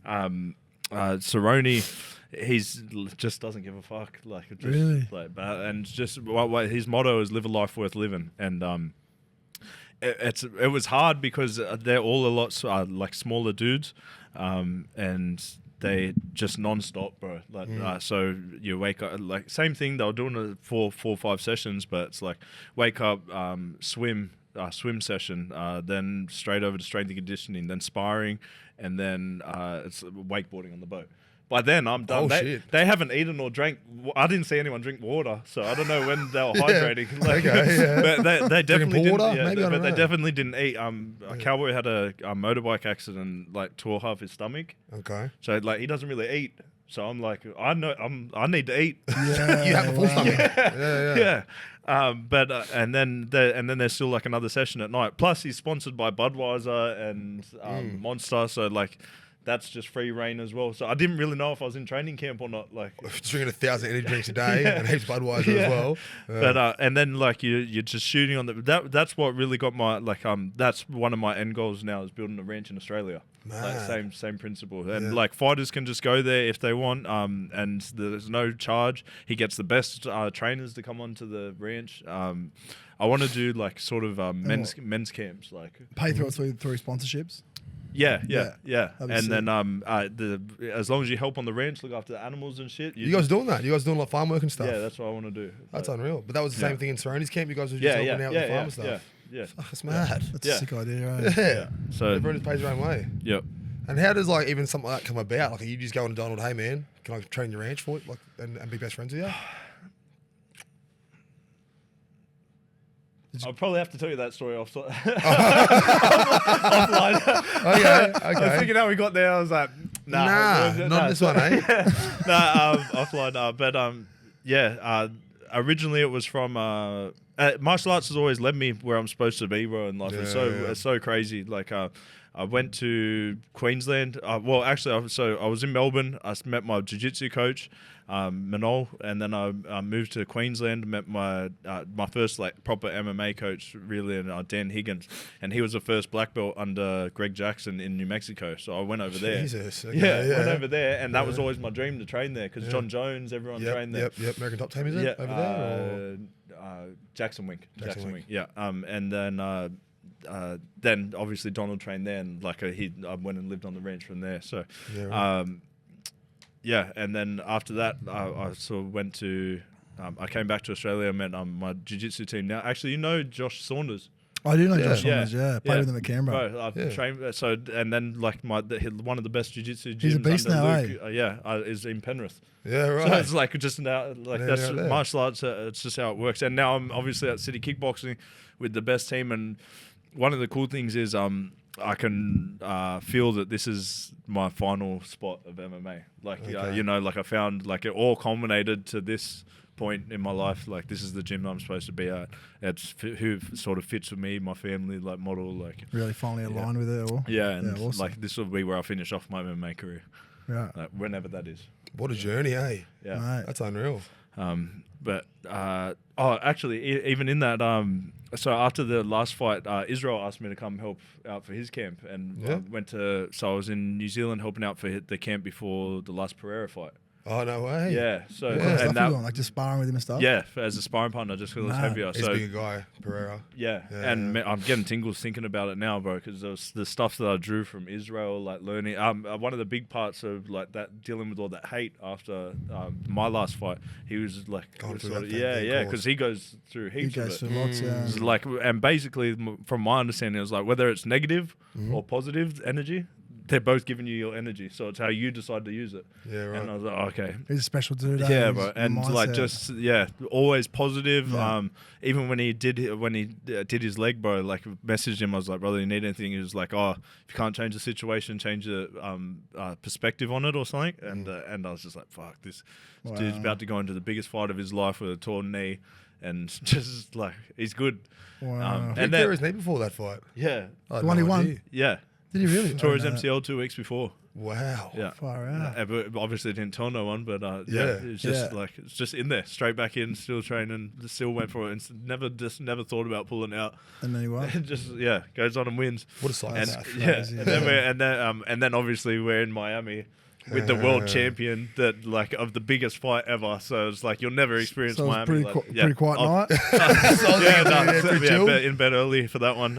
them. Cerrone, he's just doesn't give a fuck. Like, just, Really? like, and just his motto is live a life worth living, and it was hard because they're all a lot like smaller dudes, and they just non-stop, bro. Like, so you wake up, like same thing. They were doing it for 4 or 5 sessions, but it's like wake up, swim session, then straight over to strength and conditioning, then sparring, and then it's wakeboarding on the boat. By then, I'm done. Oh, they, shit. they haven't eaten or drank. I didn't see anyone drink water, so I don't know when they were hydrating. Like, Okay, yeah. But they definitely didn't. water? Yeah, Maybe, I don't they know. definitely didn't eat. A Cowboy had a motorbike accident, like tore half his stomach. Okay. So like he doesn't really eat. So I'm like, I need to eat. Yeah, You have a full wow. stomach. Yeah. But and then there's still like another session at night. Plus he's sponsored by Budweiser and Monster, so like that's just free reign as well. So I didn't really know if I was in training camp or not. Like Just drinking 1,000 energy drinks a day and heaps of Budweiser as well. But and then like you're just shooting on that's what really got my that's one of my end goals now is building a ranch in Australia. Like Man. same principle. And like fighters can just go there if they want, and there's no charge. He gets the best trainers to come onto the ranch. I want to do like sort of men's camps, like Pay through sponsorships. yeah. That'd be And sick. then as long as you help on the ranch, look after the animals and shit. You guys doing that? You guys doing like farm work and stuff? Yeah, that's what I want to do. That's Like, unreal. But that was the same Yeah. thing in Cerrone's camp. You guys were just helping out with the farm stuff. Yeah. Fuck, that's mad. That's Yeah. a sick idea, right? Yeah. So Everyone just pays their own way. yep. And how does like even something like that come about? Like, are you just going to Donald, hey man, can I train your ranch for it, like, and be best friends with you? I'll probably have to tell you that story offline. Okay, I was thinking how we got there. I was like, Nah, not this one, eh? Offline. But originally it was from martial arts has always led me where I'm supposed to be, bro. In life, it's so crazy. Like I went to Queensland. I was in Melbourne. I met my jiu-jitsu coach, Manol, and then I moved to Queensland. Met my first like proper MMA coach, really, and Dan Higgins, and he was the first black belt under Greg Jackson in New Mexico. So I went over there. Jesus. Okay, Went over there, and that was always my dream to train there because John Jones, everyone trained there. Yep. American Top Team, is it? Over there? Jackson Wink. Jackson Wink. Yeah. And then obviously Donald trained there, and like I went and lived on the ranch from there. So, Yeah, right. and then after that, I sort of went to. I came back to Australia. I met my jiu-jitsu team now. Actually, you know Josh Saunders. I do know Yeah. Josh Saunders. Yeah, played with him at Canberra. Bro, I've Yeah. trained and then like one of the best jiu-jitsu gyms He's a beast under now, Luke, is in Penrith. Yeah, right. So it's like just now, like Yeah, that's yeah. martial arts. It's just how it works. And now I'm obviously at City Kickboxing with the best team. And one of the cool things is I can feel that this is my final spot of MMA. Like Okay. like I found like it all culminated to this point in my life. Like this is the gym I'm supposed to be at. It's who sort of fits with me, my family, like model. Like Really finally aligned with it. Or and awesome. like this will be where I finish off my MMA career. Yeah. Like, whenever that is. What a journey, eh? Yeah. Mate. That's unreal. Actually, even in that, so after the last fight, Israel asked me to come help out for his camp, and so I was in New Zealand helping out for the camp before the last Pereira fight. Oh, no way. Yeah, so What kind of stuff and are you doing? Like just sparring with him and stuff? yeah, as a sparring partner, just because it's Mad. heavier. He's So a big guy, Pereira. yeah, Yeah, and yeah. I'm getting tingles thinking about it now, bro, because the stuff that I drew from Israel, like learning. One of the big parts of like that, dealing with all that hate after my last fight, he was like, Going through sort that of, thing, yeah, of course. because he goes through He heaps goes of through it. lots. Yeah. It's like, and basically, from my understanding, it was like whether it's negative Mm-hmm. or positive energy, they're both giving you your energy. So it's how you decide to use it. Yeah, right. And I was like, oh, okay. He's special dude. eh? Yeah, His bro, and like mindset. always positive. Yeah. Even when he did his leg, bro, like messaged him. I was like, brother, you need anything? He was like, oh, if you can't change the situation, change the perspective on it or something. And I was just like, fuck, this dude's Wow. about to go into the biggest fight of his life with a torn knee, and just like he's good. Wow. Did And he tear then his knee before that fight? yeah, I had The one he won? idea. yeah, Did he really? tore his Oh, no. MCL 2 weeks before. Wow. Yeah. Far out. But obviously didn't tell no one, but Yeah. it's just Yeah. like it's just in there, straight back in, still training, still went for it, and never thought about pulling out. And then he won. And just goes on and wins. What a sight. And and then obviously we're in Miami with the world champion of the biggest fight ever. So it's like you'll never experience So it was Miami. pretty, like, pretty quiet night. Pretty chill. in bed early for that one.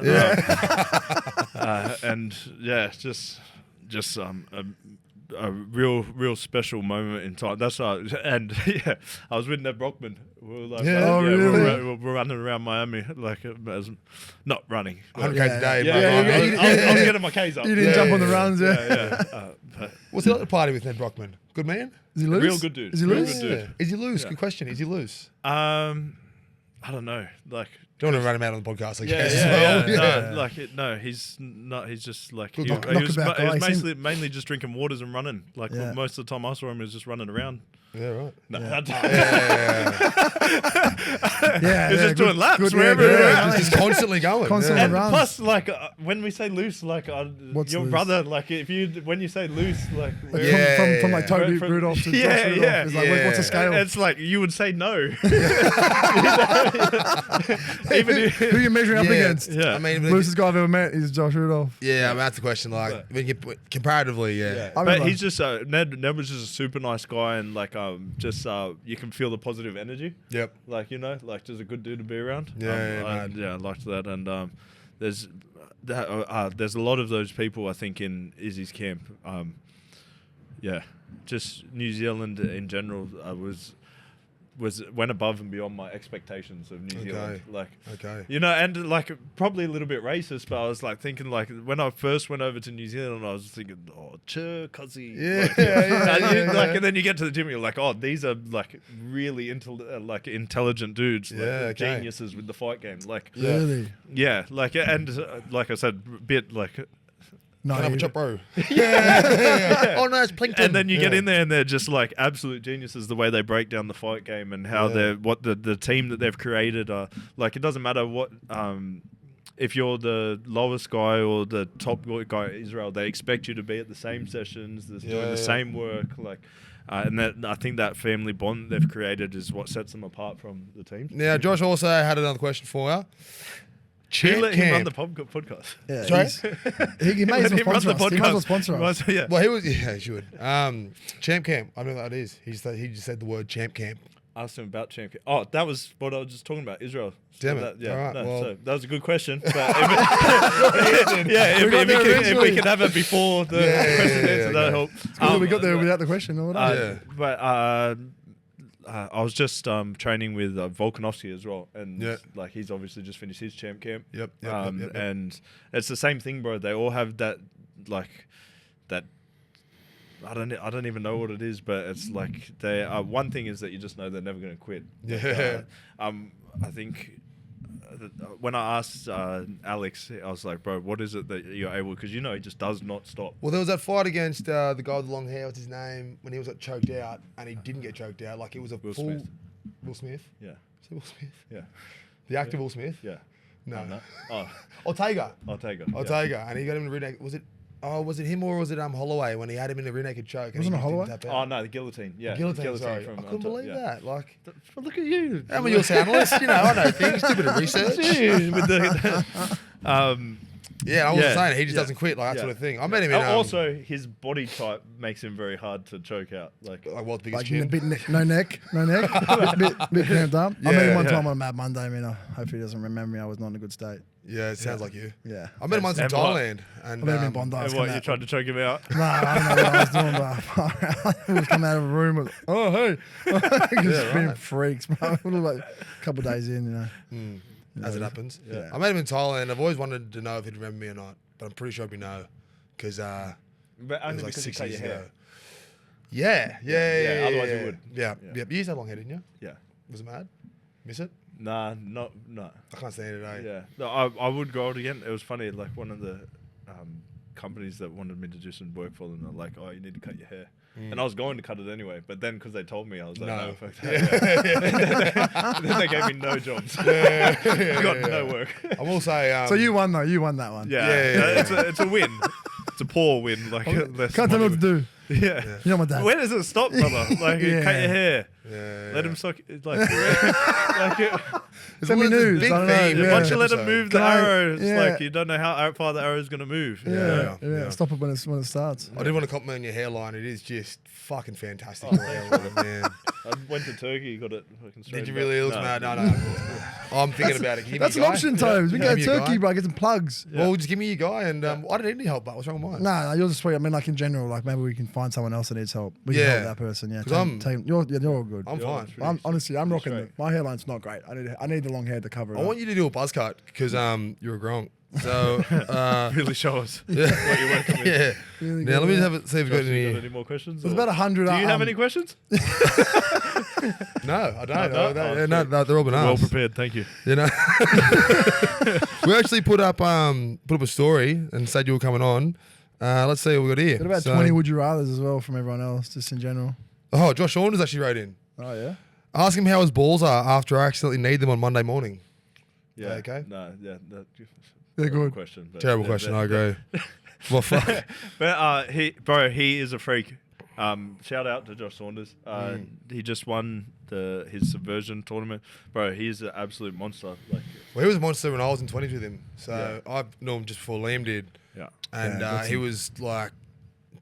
And just a real special moment in time. That's and yeah, I was with Ned Brockman. We were like, Yeah. Oh, really? we're running around Miami, like as not running. 100 Yeah. Ks a day. Yeah, bro. I was getting my K's up. You didn't jump on the runs, yeah. But What's it like to party with Ned Brockman? Good man? Is he loose? Real good dude. Is he Real loose? good dude. Is he loose? Yeah. Good question. Is he loose? I don't know. Like, Don't want to run him out on the podcast, I yeah, guess. yeah, as well. yeah. No, like, no, he's not. He's just like Good he was knockabout guy. He seemed- mainly just drinking waters and running. Like Yeah. most of the time I saw him, he was just running around. Yeah, right. No, Yeah. Yeah. He's just doing laps good, wherever. yeah, Yeah, Just constantly going. Constantly yeah. And runs. plus, like when we say loose, like What's your loose? brother, like when you say loose, like Like Yeah. from like Toby From- Rudolf to yeah, Josh Rudolf. yeah, It's like, yeah. what's the scale? it's like you would say no. Even who are you measuring up Yeah. against? Yeah. I mean, Loosest guy I've ever met is Josh Rudolf. yeah, I mean, that's the question. Like, when you, comparatively, yeah. I But remember- he's just Ned was just a super nice guy, and like just you can feel the positive energy. Yep. Like like just a good dude to be around. Yeah, I liked that, and there's a lot of those people I think in Izzy's camp. Just New Zealand in general went above and beyond my expectations of New Zealand. Like, Okay. and like probably a little bit racist, but I was like thinking like when I first went over to New Zealand, I was thinking, oh, cuzzy. Yeah, Like, and then you get to the gym, you're like, oh, these are like really intelligent dudes, like Yeah, okay. geniuses with the fight game. Like, Really? yeah, like and like I said, bit like. No, Can I have a you- chop, bro? Yeah. Oh, no, it's plankton. And then you get in there and they're just like absolute geniuses the way they break down the fight game and how what the team that they've created are like. It doesn't matter what if you're the lowest guy or the top guy in Israel, they expect you to be at the same sessions, doing the same work, like. And that I think that family bond they've created is what sets them apart from the team. Now, Josh also had another question for you. Should we let him run Camp. the podcast? Yeah, Sorry? he may as Let well him run sponsor the us. He might as well podcast. sponsor He might us. as well, yeah. Well, he was, yeah, he should. Champ Camp. I don't know what that is. He just said the word Champ Camp. Asked him about Champ. Oh, that was what I was just talking about. Israel. Damn it. That, yeah, All right, well- so that was a good question. But if we could have it before the question answer, that'll help. We got there without the question or whatever. But I was just training with Volkanovski as well, and Yeah. like he's obviously just finished his champ camp. Yep. And it's the same thing, bro. They all have that that. I don't even know what it is, but it's like they. One thing is that you just know they're never going to quit. Yeah. I think. When I asked Alex, I was like, bro, what is it that you're able, because he just does not stop. Well, there was that fight against the guy with the long hair, what's his name, when he was choked out, and he didn't get choked out. Like, it was a Will full... Smith. Will Smith? Yeah. Is it Will Smith? Yeah. The actor Will Smith? Yeah. No. No. Oh, Ortega. Ortega. And he got him in a rear naked... Was it him or was it Holloway when he had him in a rear naked choke? Wasn't it Holloway? Oh, no, the guillotine. Yeah. Guillotine, sorry. from I couldn't believe that. Like... Look at you. I'm a US analyst, I know things, do a bit of research. Yeah, I was saying, he just doesn't quit, like that sort of thing. I met him in... also, his body type makes him very hard to choke out. Like what's the biggest Like chin? no neck, bit cramped up. I met Yeah, him one yeah. time on a Mad Monday. I mean, I hope he doesn't remember me. I was not in a good state. Yeah, it sounds like you. Yeah. I met him once in And what? Thailand. And I met him in Bondi. and what, you tried to choke him out? No, I don't know what I was doing, but he was coming out of a room with, oh, hey. Just being freaks, bro. It was like a couple of days in, As it happens. Yeah. I met him in Thailand. I've always wanted to know if he'd remember me or not, but I'm pretty sure he'd be no, because But it only was like because you 6 cut years your ago. hair. Yeah. Otherwise you would. Yeah. Yeah. You used to have long hair, didn't you? Yeah. Was it mad? Miss it? Nah, no. I can't stand it, eh? Yeah. No, I would grow it again. It was funny. Like one of the companies that wanted me to do some work for them, they're like, "Oh, you need to cut your hair." And I was going to cut it anyway, but then because they told me, I was like, No. "No, fuck that." Then they gave me no jobs. I got no work. I will say... So you won, though. You won that one. Yeah. It's a win. It's a poor win. Like less Can't tell me money what to do. Yeah. You know my dad. Where does it stop, brother? Like, cut your hair. Yeah. Let him suck. Like, Send me news. Big I don't know, theme. yeah. once you let him episode. move the Can I- arrow, it's yeah. like you don't know how far the arrow is going to move. Yeah. Stop it when it starts. I did want to compliment your hairline. It is just fucking fantastic. Oh, your hairline, man. I went to Turkey, got it fucking straight. Did you really? It looks mad. No. I'm thinking about it. Give me That's an your guy. option, Tobes. We Yeah. go Give me your Turkey, guy. bro. Get some plugs. Well, just give me your guy, and I don't need any help. But what's wrong with mine? No, you're just sweet. I mean, like in general, like maybe we can find someone else that needs help. We can Yeah. help that person. Yeah, 'Cause you're all good. I'm fine. I'm honestly, I'm rocking straight. it. My hairline's not great. I need the long hair to cover it. I want you to do a buzz cut because you're a gronk. So Really show us yeah. what you're working with. Yeah. Really Now good, let me yeah. see if we've got Josh, you any. got any more questions? There's or- about 100. Do you have any questions? No, I don't. No? No, they're all been Well asked. prepared, thank you. You know, we actually put up a story and said you were coming on. Let's see what we got here. Got about So- 20 would you rather's as well from everyone else, just in general. Oh, Josh Saunders actually wrote in. Oh yeah. Ask him how his balls are after I accidentally need them on Monday morning. Yeah. Okay. No, yeah. They're good. Question. But Terrible question. I agree. Well, fuck. But he is a freak. Shout out to Josh Saunders. He just won his subversion tournament. Bro, he's an absolute monster. Like, Well, he was a monster when I was in 20s with him. So Yeah. I've known him just before Liam did. yeah. And Yeah, that's he was like,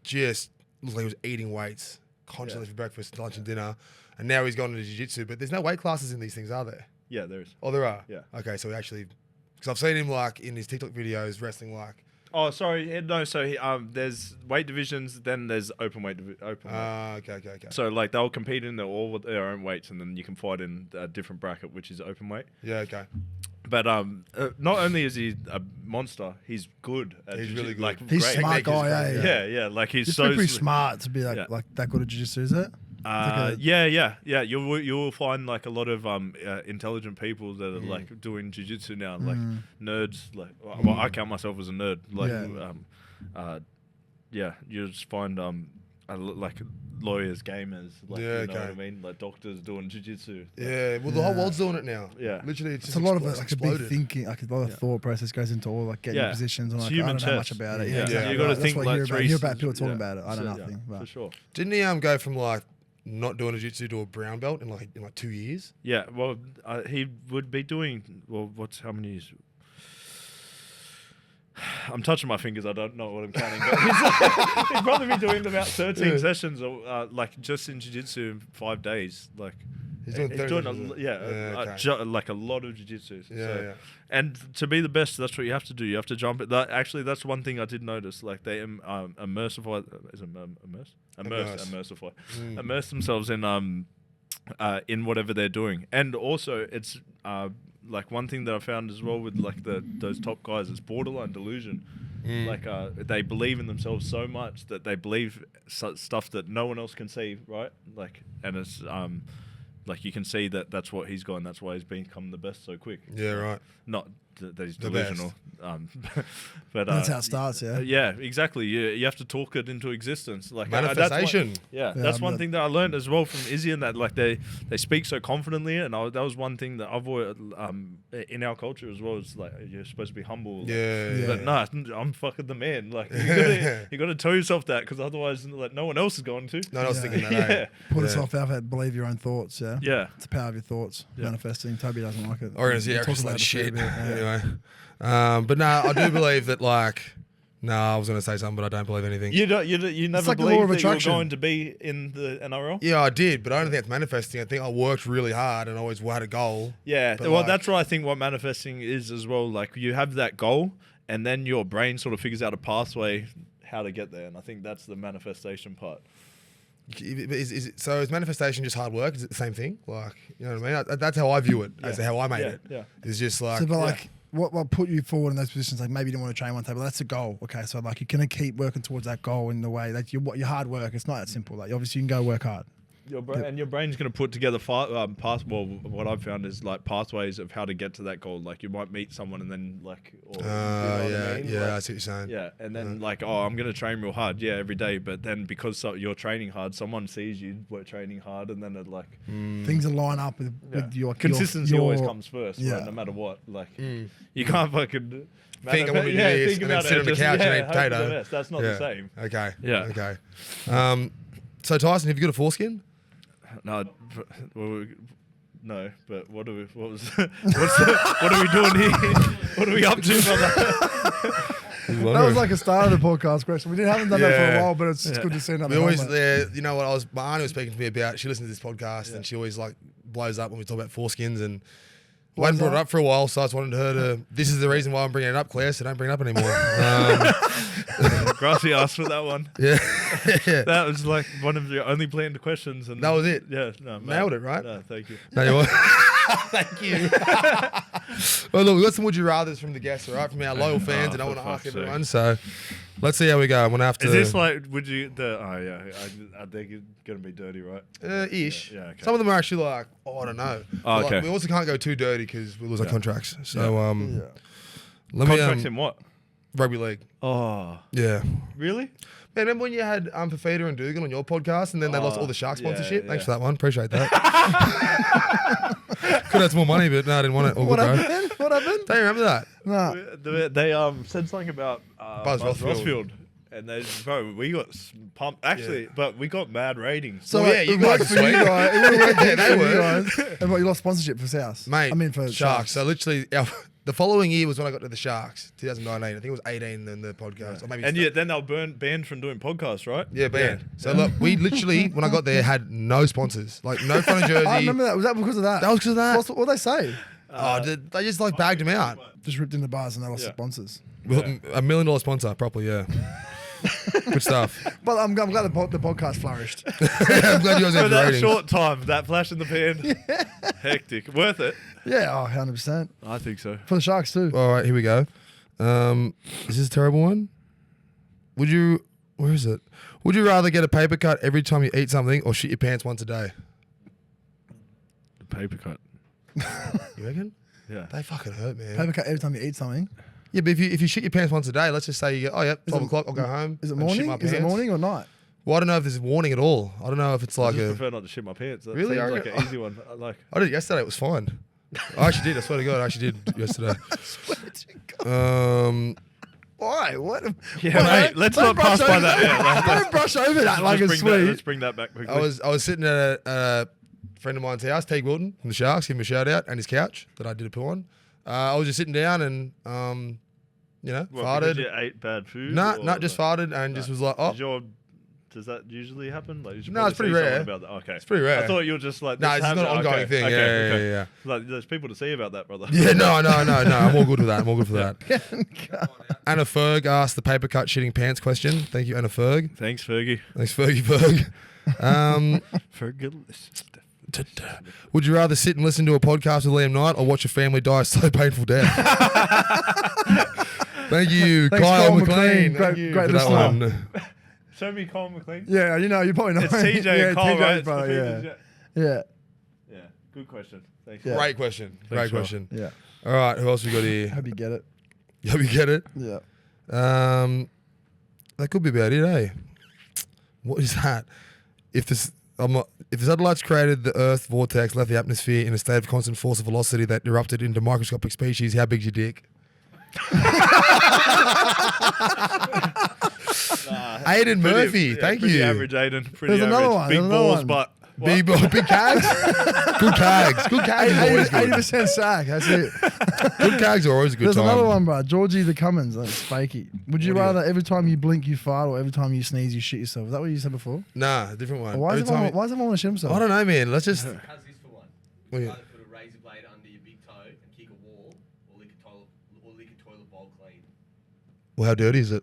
just looked like he was eating weights constantly for breakfast, lunch, and dinner. And now he's gone into jiu-jitsu. But there's no weight classes in these things, are there? Yeah, there is. Oh, there are? Yeah. Okay, so he actually... Because I've seen him like in his TikTok videos wrestling like... Oh, sorry. No, so he, there's weight divisions, then there's open weight. Okay. So like they'll compete in all with their own weights, and then you can fight in a different bracket, which is open weight. Yeah, okay. But not only is he a monster, he's good. At He's really good. Like, He's great. smart Technique is guy, great, yeah. Yeah. Like he's He's so pretty smart to be like, Yeah. like that good at jiu-jitsu, is it? Yeah. You'll find like a lot of intelligent people that are like doing jiu-jitsu now, like nerds. Like, well, I count myself as a nerd. Like, you just find like lawyers, gamers, like Yeah, you know okay. what I mean, like doctors doing jiu-jitsu. Yeah, well, the whole world's doing it now. Yeah. Literally, it's It's just a lot of it, it's like a big exploded. thinking, like a lot of thought process goes into all like getting Yeah. positions. And It's like, I human don't know much chess. about it. Yeah. Yeah, exactly. You gotta Right. That's think what I like hear about. three- Hear about people talking yeah. about it. I know So, nothing. for But sure. Didn't he go from like not doing jiu-jitsu to a brown belt in like 2 years? Yeah, well, he would be doing how many years? I'm touching my fingers. I don't know what I'm counting. But he'd probably be doing about 13 sessions, or like just in jiu-jitsu in 5 days. Like He's doing 30 doing sessions, a, like a lot of jiu-jitsu. Yeah. And to be the best, that's what you have to do. You have to jump it. Actually, that's one thing I did notice. Like they immerse themselves in in whatever they're doing. And also, it's like one thing that I found as well with like those top guys is borderline delusion. Like they believe in themselves so much that they believe stuff that no one else can see, right? Like, and it's like you can see that that's what he's got, and that's why he's become the best so quick. Yeah, right. Not that he's The delusional, but That's how it starts, yeah. yeah, exactly. You have to talk it into existence, like Manifestation. That's one thing that I learned as well from Izzy, and that like they speak so confidently, and that was one thing that I've always, in our culture as well. It's like you're supposed to be humble. Yeah. But nah, I'm fucking the man. Like you got to tell yourself that, because otherwise, like no one else is going to. No one else thinking that. Yeah. Eh? Put yourself out there, believe your own thoughts, yeah. Yeah. It's the power of your thoughts, manifesting. Toby doesn't like it. Or is We'll talk just about like it a fair shit. bit, yeah. Anyway, but no, I do believe that like. No, I was going to say something, but I don't believe anything. You never like the law of believed that you were attraction. going to be in the NRL? Yeah, I did, but I don't think it's manifesting. I think I worked really hard and always had a goal. Yeah, But well, like- that's what I think what manifesting is as well. Like you have that goal, and then your brain sort of figures out a pathway how to get there, and I think that's the manifestation part. So is manifestation just hard work? Is it the same thing? Like, you know what I mean? That's how I view it, as to how I made it. Yeah. It's just like, So, but like, what put you forward in those positions? Like, maybe you didn't want to train one day, but that's a goal. Okay, so like, you're gonna keep working towards that goal in the way like your hard work. It's not that simple. Like, obviously, you can go work hard. Your brain's going to put together what I've found is like pathways of how to get to that goal. Like you might meet someone and then like, or, you know what I mean? yeah, Like, I see what you're saying. yeah, and then like, oh, I'm going to train real hard, every day. But then because you're training hard, someone sees you training hard, and then it like Things align up with your consistency your, always comes first, yeah. right, no matter what. Like you can't fucking Think I want to do this think and then about sit it, on the just, couch and eat hope for the potato. best. That's not the same. Okay. Yeah. Okay. So Tyson, have you got a foreskin? No, no. But what are we doing here? What are we up to, brother? That was like a start of the podcast question. We haven't done that for a while, but it's good to see another We always, moment. you know what? My auntie was speaking to me about. She listens to this podcast and she always like blows up when we talk about foreskins and. I hadn't brought it up for a while, so I just wanted her to. This is the reason why I'm bringing it up, Claire. So don't bring it up anymore. Grassy asked for that one. Yeah. That was like one of your only planned questions, and That was it. Yeah, no, mate. Nailed it, right? No, thank you. No, you what? Thank you. Well, look, we got some would you rather's from the guests, all right, from our loyal fans, and I for want to ask fuck's everyone. So let's see how we go. I'm gonna have to. Is this like? Would you? Oh yeah, I think it's gonna be dirty, right? Ish? Yeah, okay. Some of them are actually like, I don't know. Oh, But, like, okay. we also can't go too dirty because we lose our contracts. So let Contracts me in what? rugby league. Oh, Yeah. really? Man, remember when you had Fafita and Dugan on your podcast and then they lost all the Shark yeah, sponsorship? Thanks yeah. for that one. Appreciate that. Could have had some more money, but no, I didn't want it. All What good, bro. happened? What happened? Don't you remember that? No. They said something about Buzz Rossfield. And they, bro, we got pumped. Actually, but we got mad ratings. So Well, yeah, it you worked guys for you sweet. guys. It really worked Yeah, they for you were. guys. And what, you lost sponsorship for South? Mate, I mean for Sharks. So literally, the following year was when I got to the Sharks, 2019. I think it was 18 in the podcast. Or maybe And yeah, then they were banned from doing podcasts, right? Yeah, banned. So look, we literally, when I got there, had no sponsors. Like, no fun and jersey. I remember that. Was that because of that? That was because of that. What did they say? They just like bagged him out. Just ripped in the bars and they lost Yeah. sponsors. With $1 million sponsor, properly, yeah. Good stuff. But I'm glad the podcast flourished. I'm glad you guys For had that ratings. short time, that flash in the pan, hectic. Worth it. Yeah, 100%. I think so. For the Sharks too. All right, here we go. Is this a terrible one? Where is it? Would you rather get a paper cut every time you eat something or shit your pants once a day? The paper cut. You reckon? Yeah. They fucking hurt, man. Paper cut every time you eat something. Yeah, but if you shit your pants once a day, let's just say you go, 12 o'clock, I'll go home. Is it and shit morning? my Is it pants. morning or night? Well, I don't know if there's warning at all. I don't know if it's I like just prefer not to shit my pants. That Really? seems like an easy one. I did it yesterday. It was fine. I actually did. I swear to God, I actually did yesterday. Why? What? Yeah, mate, let's not pass by that. Yeah, Don't brush over that like it's sweet. Let's bring that back quickly. I was sitting at a friend of mine's house, Teague Wilton from the Sharks, give him a shout out, and his couch that I did a poo on. I was just sitting down and What, because farted. you ate bad food? No, or just farted and just was like, oh. Does that usually happen? Like, you should No, it's probably pretty see someone rare. About that. Okay, It's pretty rare. I thought you were just like. No, this it's not an happens- ongoing okay, thing. okay. Yeah. Like, there's people to see about that, brother. Yeah, no. I'm all good with that. Anna Ferg asked the paper cut shitting pants question. Thank you, Anna Ferg. Thanks, Fergie. Thanks, Fergie Ferg. Fergalicious. Would you rather sit and listen to a podcast with Liam Knight or watch your family die a slow, painful death? Thank you, Thanks, Kyle Kyle McLean. McLean. Thank you Great for that listener. one. Show me Cole McLean. Yeah, you know, you probably know. It's TJ yeah, and Cole, TJ's right? brother, yeah. Yeah, good question. Thanks. Yeah. Great question. Great Thanks, Rob. question. Yeah. All right, who else we got here? Hope you get it. You hope you get it. Yeah. That could be about it, eh? What is that? If the satellites created the Earth vortex, left the atmosphere in a state of constant force of velocity that erupted into microscopic species, how big's your dick? Aiden Murphy, thank pretty you. Average, Aiden. Pretty There's another average. one, Big there's another balls, one. but Big cags? Good cags. Good cags is always good. 80% sack. That's it. Good cags are always a good There's time. another one, bro. Georgie the Cummins. That's fakey. Would you What do you- rather every time you blink you fart or every time you sneeze you shit yourself? Is that what you said before? Nah, different one. Or why Every does everyone time want to shit himself? I don't know, man. Let's just... How's this for one? What do you- Either put a razor blade under your big toe and kick a wall, or lick a toilet bowl clean. Well, how dirty is it?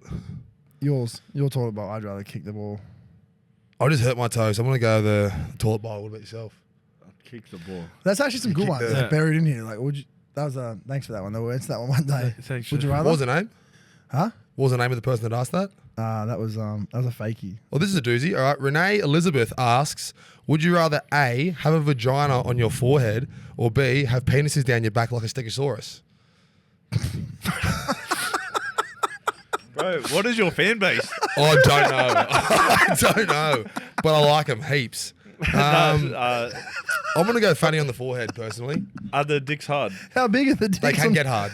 Yours. You're talking about I'd rather kick the ball. I just hurt my toes. I'm going to go the toilet bowl. What about yourself? kick the ball. That's actually some good kick ones the- like, buried in here. Like, would you? That was thanks for that one. We'll answer that one day. Thanks. Would you What rather? was the name? Huh? What was the name of the person that asked that? That was a fakey. Well, this is a doozy. All right. Renee Elizabeth asks, would you rather A, have a vagina on your forehead, or B, have penises down your back like a stegosaurus? Bro, what is your fan base? I don't know. I don't know. But I like them heaps. I'm going to go funny on the forehead, personally. Are the dicks hard? How big are the dicks? They can on- get hard.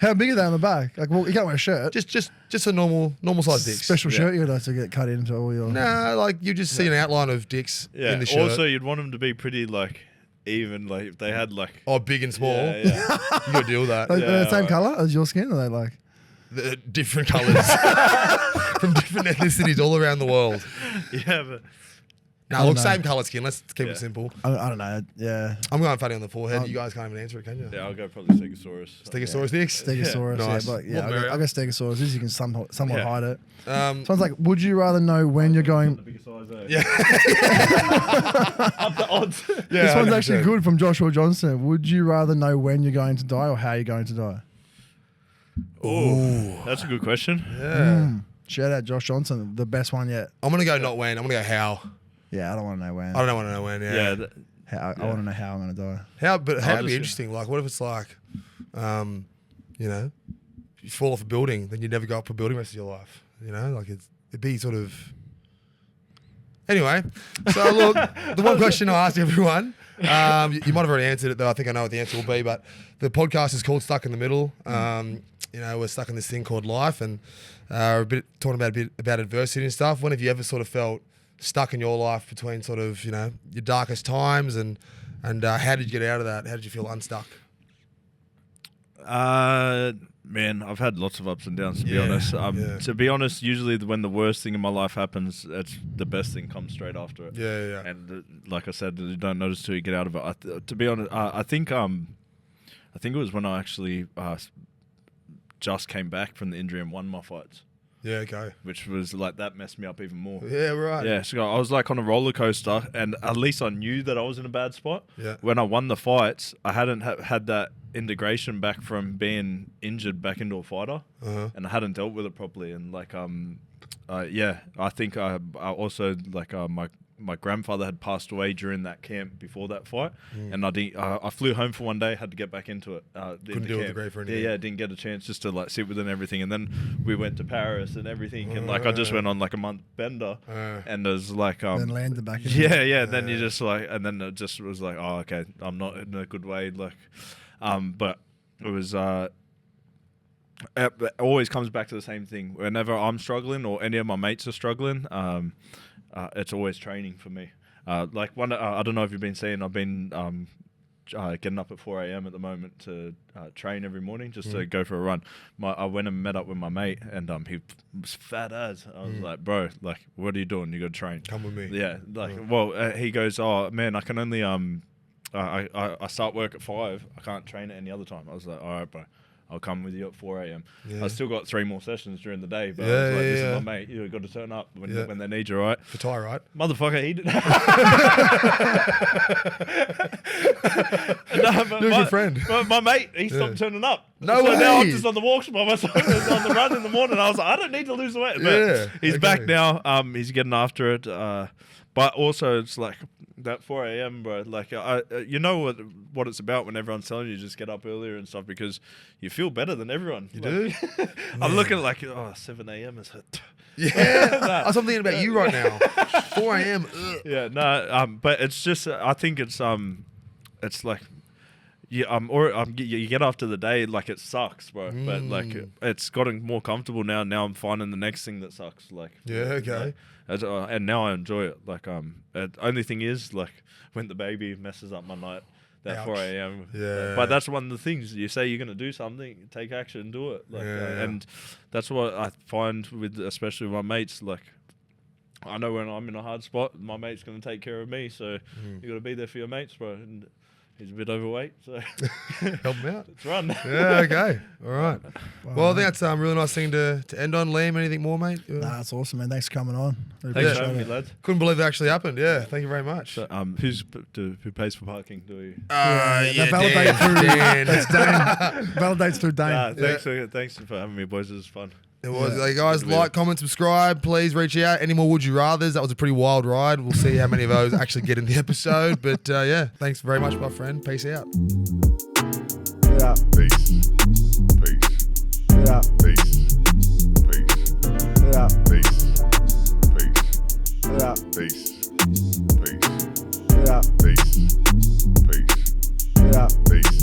How big are they on the back? Like, well, you can't wear a shirt. Just a normal size dick. Special shirt you'd have to get cut into all your. Nah, like you just see an outline of dicks Yeah. in the shirt. Also, you'd want them to be pretty like even. Like if they had like. Oh, big and small. Yeah, yeah. You got to deal with that. Like, Yeah, the same right. color as your skin? Are they like? The different colours from different ethnicities all around the world. Yeah, but No, don't look, know. same colour skin. Let's keep Yeah. it simple. I don't know. Yeah. I'm going funny on the forehead. You guys can't even answer it, can you? yeah, I'll go probably Stegosaurus. Stegosaurus dicks. Stegosaurus. Nice. Yeah, but yeah, More merrier. I guess Stegosaurus is you can somewhat Yeah. hide it. Um, Sounds like, would you rather know when you're going? biggest size, yeah. Up the odds. Yeah, This one's actually 100%. good from Joshua Johnson. Would you rather know when you're going to die or how you're going to die? Oh, that's a good question. Yeah. Shout out Josh Johnson, the best one yet. I'm going to go not when. I'm going to go how. Yeah, I don't want to know when. I don't want to know when. Yeah. Yeah. I want to know how I'm going to die. How? But how would be just- interesting? Like, what if it's like, you know, you fall off a building, then you never go up a building the rest of your life. You know, like it'd be sort of. Anyway, so look, the one question I asked everyone, you might have already answered it though. I think I know what the answer will be, but the podcast is called Stuck in the Middle. You know, we're stuck in this thing called life, and talking about a bit about adversity and stuff. When have you ever sort of felt stuck in your life between sort of, you know, your darkest times, and how did you get out of that? How did you feel unstuck? Man, I've had lots of ups and downs, to be Yeah, honest. yeah. To be honest, usually when the worst thing in my life happens, it's the best thing comes straight after it. Yeah. And like I said, you don't notice till you get out of it. To be honest, I think it was when I actually just came back from the injury and won my fights, Yeah, okay. which was like that messed me up even more. Yeah, right. Yeah, so I was like on a roller coaster, and at least I knew that I was in a bad spot. Yeah. When I won the fights, I hadn't had that integration back from being injured back into a fighter, and I hadn't dealt with it properly. And like, yeah, I think I also like my grandfather had passed away during that camp before that fight, and I flew home for one day, had to get back into it. Couldn't deal with the grief or anything. Yeah, didn't get a chance just to like sit with it and everything. And then we went to Paris and everything, and like I just went on like a month bender, and it was like Then landed back in. yeah. Then you just like, and then it just was like, oh, okay, I'm not in a good way. Like, but it was. It always comes back to the same thing. Whenever I'm struggling or any of my mates are struggling, it's always training for me. Like one, I don't know if you've been seeing. I've been getting up at 4 a.m. at the moment to train every morning just to go for a run. I went and met up with my mate, and he was fat as. I was like, bro, like, what are you doing? You got to train. Come with me. Yeah, like, well, he goes, oh man, I can only I start work at 5. I can't train at any other time. I was like, all right, bro. I'll come with you at 4 a.m. Yeah. I still got 3 more sessions during the day, but I Yeah, was like, this yeah. is my mate. You've got to turn up when, Yeah. when they need you, right? For Ty, right? Motherfucker, he did. No, You're a good friend. But my mate, he stopped turning up. No so now I'm way. just on the walks by myself on the run in the morning. I was like, I don't need to lose the weight. But Yeah, he's okay. back now. He's getting after it. But also, it's like that 4 a.m., bro. Like, you know what it's about when everyone's telling you just get up earlier and stuff because you feel better than everyone. You do? I'm looking at like, 7 a.m. is it? Yeah. I'm thinking about you right now. 4 a.m. Ugh. Yeah, no, but it's just, I think it's like, you get after the day, like it sucks, bro. But like, it's gotten more comfortable now. Now I'm finding the next thing that sucks. Like, Yeah, okay. And now I enjoy it. Like, only thing is, like, when the baby messes up my night, that Ouch. 4 a.m. Yeah. But that's one of the things. You say you're going to do something, take action, do it. Like, Yeah. and that's what I find with, especially my mates, like, I know when I'm in a hard spot, my mate's going to take care of me. So you got to be there for your mates, bro. And he's a bit overweight, so Help him out. let's run. Yeah, okay. All right. Well, I think that's a really nice thing to end on. Liam, anything more, mate? Nah, that's awesome, man. Thanks for coming on. Really Thanks appreciate for having me, it. lads. Couldn't believe it actually happened. Yeah, thank you very much. So, who pays for parking? Do we? That validates through Dane. Validates through Dane. Thanks for having me, boys. It was fun. It was. Yeah. Like, guys, like, comment, subscribe. Please reach out. Any more Would You Rathers? That was a pretty wild ride. We'll see how many of those actually get in the episode. But yeah, thanks very much, my friend. Peace out. Yeah. Peace. Peace. Yeah. Peace. Peace. Yeah. Peace. Peace. Yeah. Peace. Peace. Yeah. Peace. Peace. Yeah. Peace.